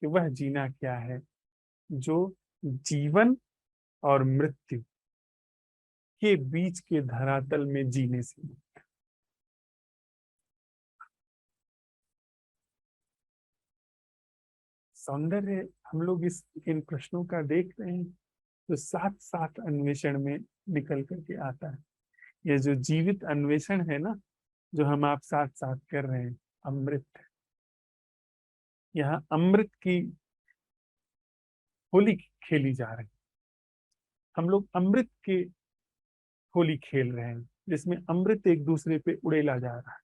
कि वह जीना क्या है जो जीवन और मृत्यु के बीच के धरातल में जीने से मुक्त है। सौंदर्य हम लोग इन प्रश्नों का देख रहे हैं तो साथ साथ अन्वेषण में निकल करके आता है। ये जो जीवित अन्वेषण है ना, जो हम आप साथ साथ कर रहे हैं, अमृत है। यहाँ अमृत की होली खेली जा रही है। हम लोग अमृत की होली खेल रहे हैं जिसमें अमृत एक दूसरे पे उड़ेला जा रहा है।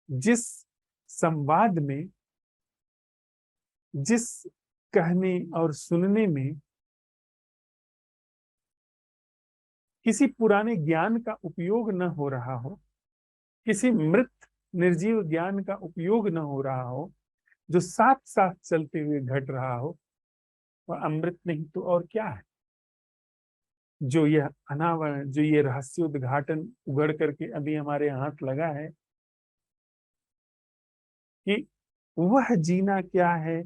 जिस संवाद में, जिस कहने और सुनने में किसी पुराने ज्ञान का उपयोग न हो रहा हो, किसी मृत निर्जीव ज्ञान का उपयोग न हो रहा हो, जो साथ साथ चलते हुए घट रहा हो, वह अमृत नहीं तो और क्या है। जो यह अनावरण, जो ये रहस्योद्घाटन उगड़ करके अभी हमारे हाथ लगा है कि वह जीना क्या है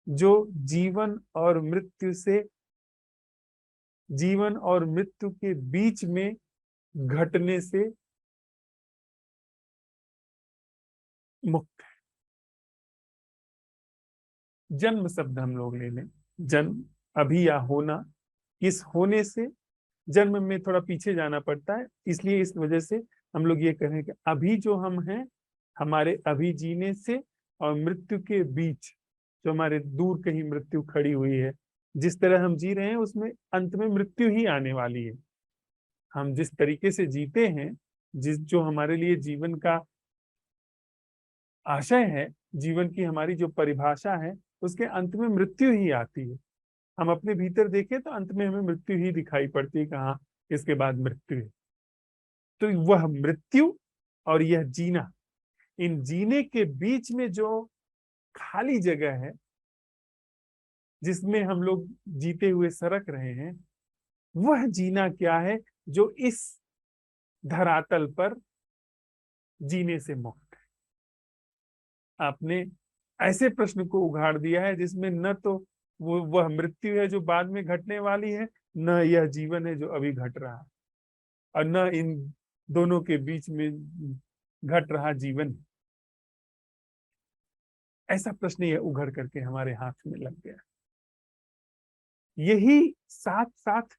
जो जीवन और मृत्यु से, जीवन और मृत्यु के बीच में घटने से मुक्त है। जन्म शब्द हम लोग ले लें, जन्म अभी या होना, इस होने से जन्म में थोड़ा पीछे जाना पड़ता है, इसलिए इस वजह से हम लोग ये कह रहे हैं कि अभी जो हम हैं, हमारे अभी जीने से और मृत्यु के बीच जो हमारे दूर कहीं मृत्यु खड़ी हुई है, जिस तरह हम जी रहे हैं उसमें अंत में मृत्यु ही आने वाली है। हम जिस तरीके से जीते हैं, जिस जो हमारे लिए जीवन का आशय है, जीवन की हमारी जो परिभाषा है, उसके अंत में मृत्यु ही आती है। हम अपने भीतर देखें तो अंत में हमें मृत्यु ही दिखाई पड़ती है, कहाँ इसके बाद मृत्यु है। तो वह मृत्यु और यह जीना, इन जीने के बीच में जो खाली जगह है जिसमें हम लोग जीते हुए सरक रहे हैं, वह जीना क्या है जो इस धरातल पर जीने से मुक्त है। आपने ऐसे प्रश्न को उघाड़ दिया है जिसमें न तो वह मृत्यु है जो बाद में घटने वाली है, न यह जीवन है जो अभी घट रहा है, और न इन दोनों के बीच में घट रहा जीवन। ऐसा प्रश्न यह उघड़ करके हमारे हाथ में लग गया। यही साथ साथ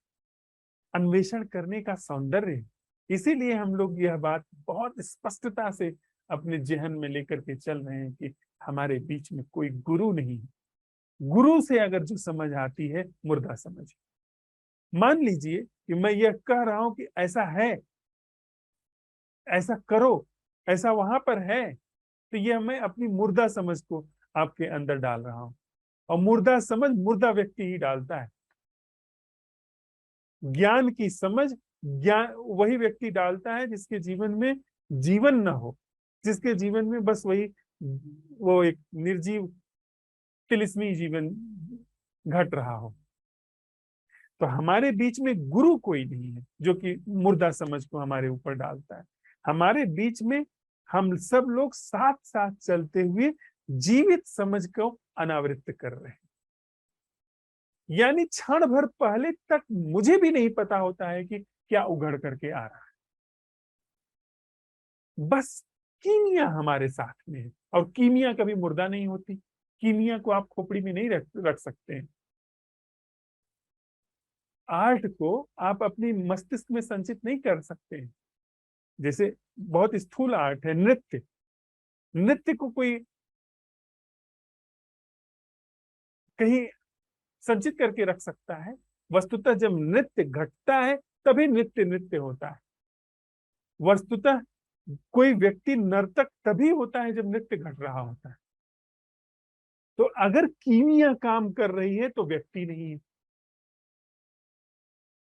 अन्वेषण करने का सौंदर्य है। इसीलिए हम लोग यह बात बहुत स्पष्टता से अपने जहन में लेकर के चल रहे हैं कि हमारे बीच में कोई गुरु नहीं है। गुरु से अगर जो समझ आती है, मुर्दा समझ। मान लीजिए कि मैं यह कह रहा हूं कि ऐसा है, ऐसा करो, ऐसा वहां पर है, तो यह मैं अपनी मुर्दा समझ को आपके अंदर डाल रहा हूं, और मुर्दा समझ मुर्दा व्यक्ति ही डालता है। ज्ञान की समझ ज्ञान वही व्यक्ति डालता है जिसके जीवन में जीवन न हो, जिसके जीवन में बस वही वो एक निर्जीव तिलिस्मी जीवन घट रहा हो। तो हमारे बीच में गुरु कोई नहीं है जो कि मुर्दा समझ को हमारे ऊपर डालता है। हमारे बीच में हम सब लोग साथ साथ चलते हुए जीवित समझ को अनावृत कर रहे हैं। यानी क्षण भर पहले तक मुझे भी नहीं पता होता है कि क्या उघड़ करके आ रहा है, बस कीमिया हमारे साथ में है। और कीमिया कभी मुर्दा नहीं होती, कीमिया को आप खोपड़ी में नहीं रख सकते हैं। आर्ट को आप अपनी मस्तिष्क में संचित नहीं कर सकते हैं। जैसे बहुत स्थूल आर्ट है नृत्य, नृत्य को कोई कहीं संचित करके रख सकता है? वस्तुतः जब नृत्य घटता है तभी नृत्य नृत्य होता है। वस्तुतः कोई व्यक्ति नर्तक तभी होता है जब नृत्य घट रहा होता है। तो अगर कीमिया काम कर रही है तो व्यक्ति नहीं है,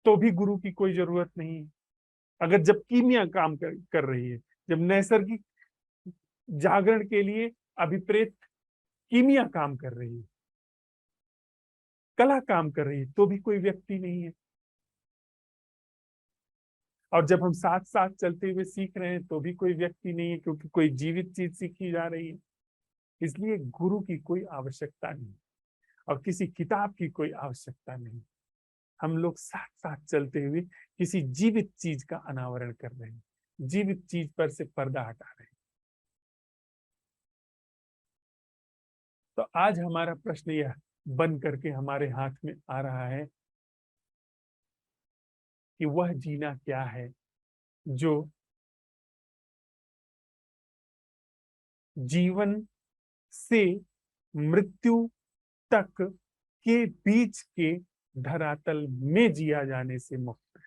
तो भी गुरु की कोई जरूरत नहीं है। अगर जब कीमिया काम कर रही है, जब नैसर्गिक जागरण के लिए अभिप्रेत कीमिया काम कर रही है, कला काम कर रही है, तो भी कोई व्यक्ति नहीं है। और जब हम साथ साथ चलते हुए सीख रहे हैं तो भी कोई व्यक्ति नहीं है, क्योंकि कोई जीवित चीज सीखी जा रही है। इसलिए गुरु की कोई आवश्यकता नहीं और किसी किताब की कोई आवश्यकता नहीं। हम लोग साथ साथ चलते हुए किसी जीवित चीज का अनावरण कर रहे हैं, जीवित चीज पर से पर्दा हटा रहे हैं। तो आज हमारा प्रश्न यह बन करके हमारे हाथ में आ रहा है कि वह जीना क्या है जो जीवन से मृत्यु तक के बीच के धरातल में जिया जाने से मुक्त है।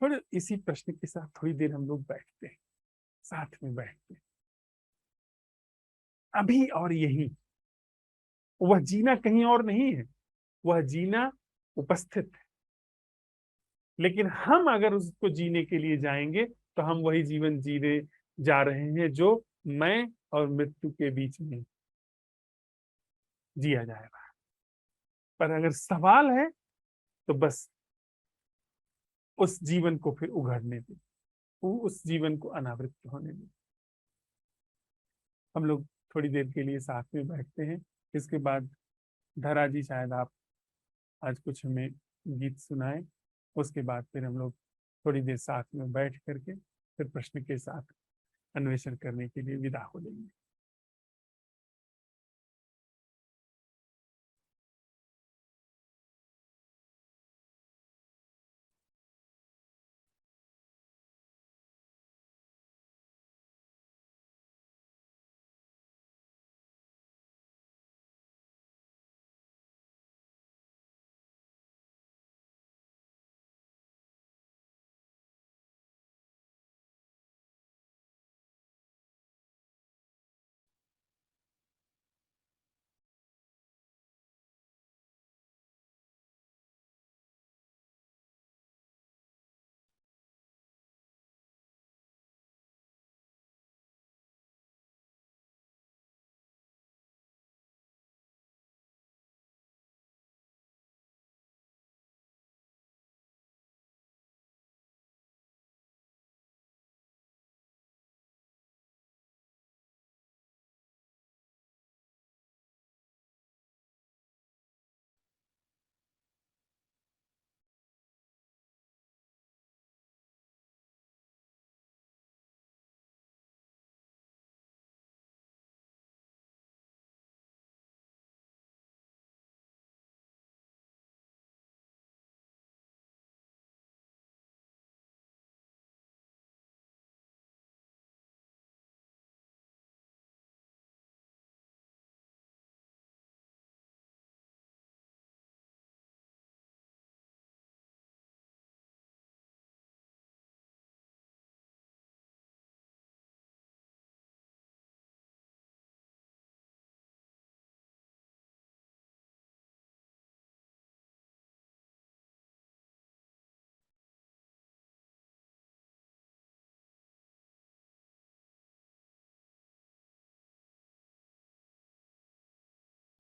थोड़े इसी प्रश्न के साथ थोड़ी देर हम लोग बैठते हैं, साथ में बैठते हैं, अभी और यही। वह जीना कहीं और नहीं है, वह जीना उपस्थित है। लेकिन हम अगर उसको जीने के लिए जाएंगे तो हम वही जीवन जीने जा रहे हैं जो मैं और मृत्यु के बीच में जिया जाएगा। पर अगर सवाल है तो बस उस जीवन को फिर उघड़ने दें, उस जीवन को अनावृत होने दें। हम लोग थोड़ी देर के लिए साथ में बैठते हैं। इसके बाद धरा जी शायद आप आज कुछ हमें गीत सुनाएं, उसके बाद फिर हम लोग थोड़ी देर साथ में बैठ करके फिर प्रश्न के साथ अन्वेषण करने के लिए विदा हो लेंगे।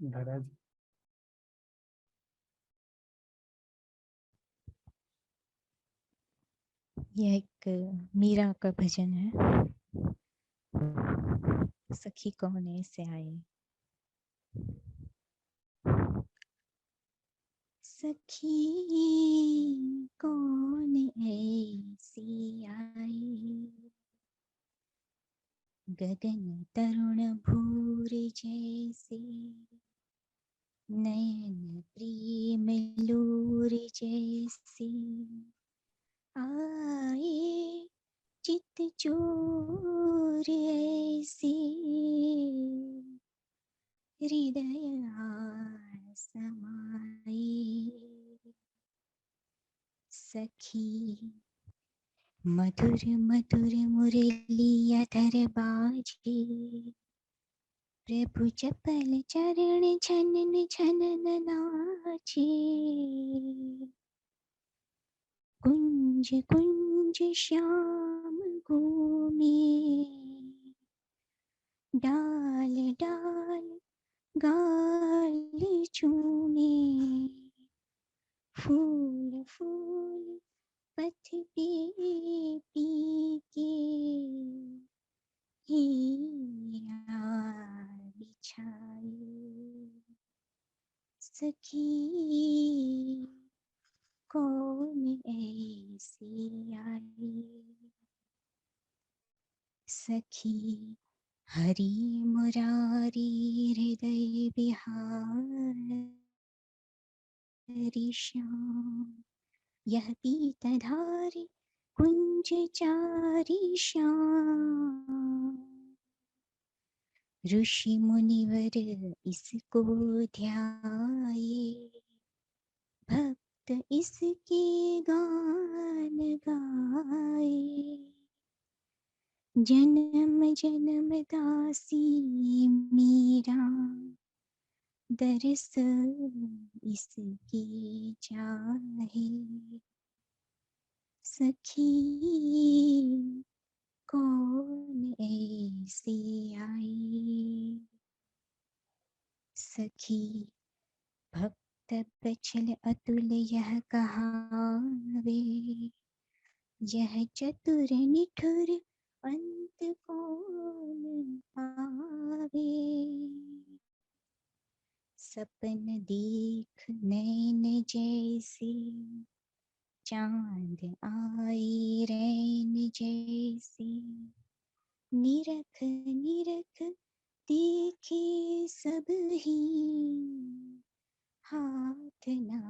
धरा जी। यह एक मीरा का भजन है। सखी कौन ऐसे आए, सखी कौन ऐसी आई, गगन तरुण भूर जैसे, नयन प्रेम लूर जैसी, आए चित चोर ऐसी, हृदय समाई, सखी मधुर मधुर मुरली अधर बाजे, प्रभु चपल चरण झनन झनन नाचे, कुंज कुंज श्याम घूमे, डाल डाल गाल चूमे, फूल फूल पथ पे पीके, हीरा बिछाए, सखी कौन ऐसी आई, सखी हरि मुरारी हृदय बिहारी श्याम, यह पीतधारी कुंज चारी श्याम, ऋषि मुनिवर इसको ध्याये, भक्त इसके गान गाए, जन्म जन्म दासी मीरा, दरस इसकी चाहे। सखी कौन ऐसी आई, सखी भक्त बछल अतुल यह कहावे, यह चतुर निठुर अंत कौन पावे। सपन देख नैन जैसे, चांद आई रैन जैसे, निरख निरख देखे सब ही, हाथ ना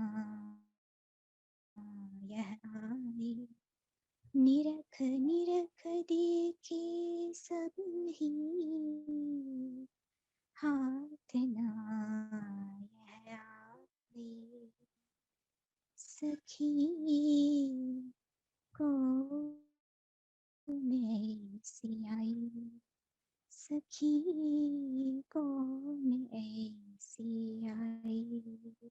यह आए। निरख निरख देखे सब ही, हाथ ना यह आए। सखी कौन ऐसी आई, सखी कौन ऐसी आई।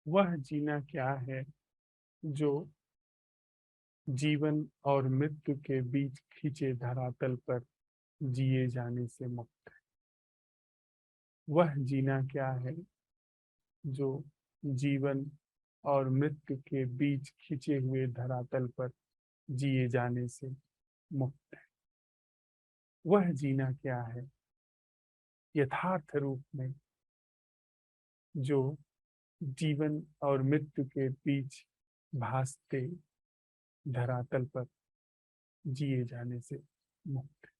वह जीना क्या है जो जीवन और मृत्यु के बीच खींचे धरातल पर जिए जाने से मुक्त है। वह जीना क्या है जो जीवन और मृत्यु के बीच खींचे हुए धरातल पर जिए जाने से मुक्त है। वह जीना क्या है यथार्थ रूप में जो जीवन और मृत्यु के बीच भासते धरातल पर जिए जाने से मुक्त है।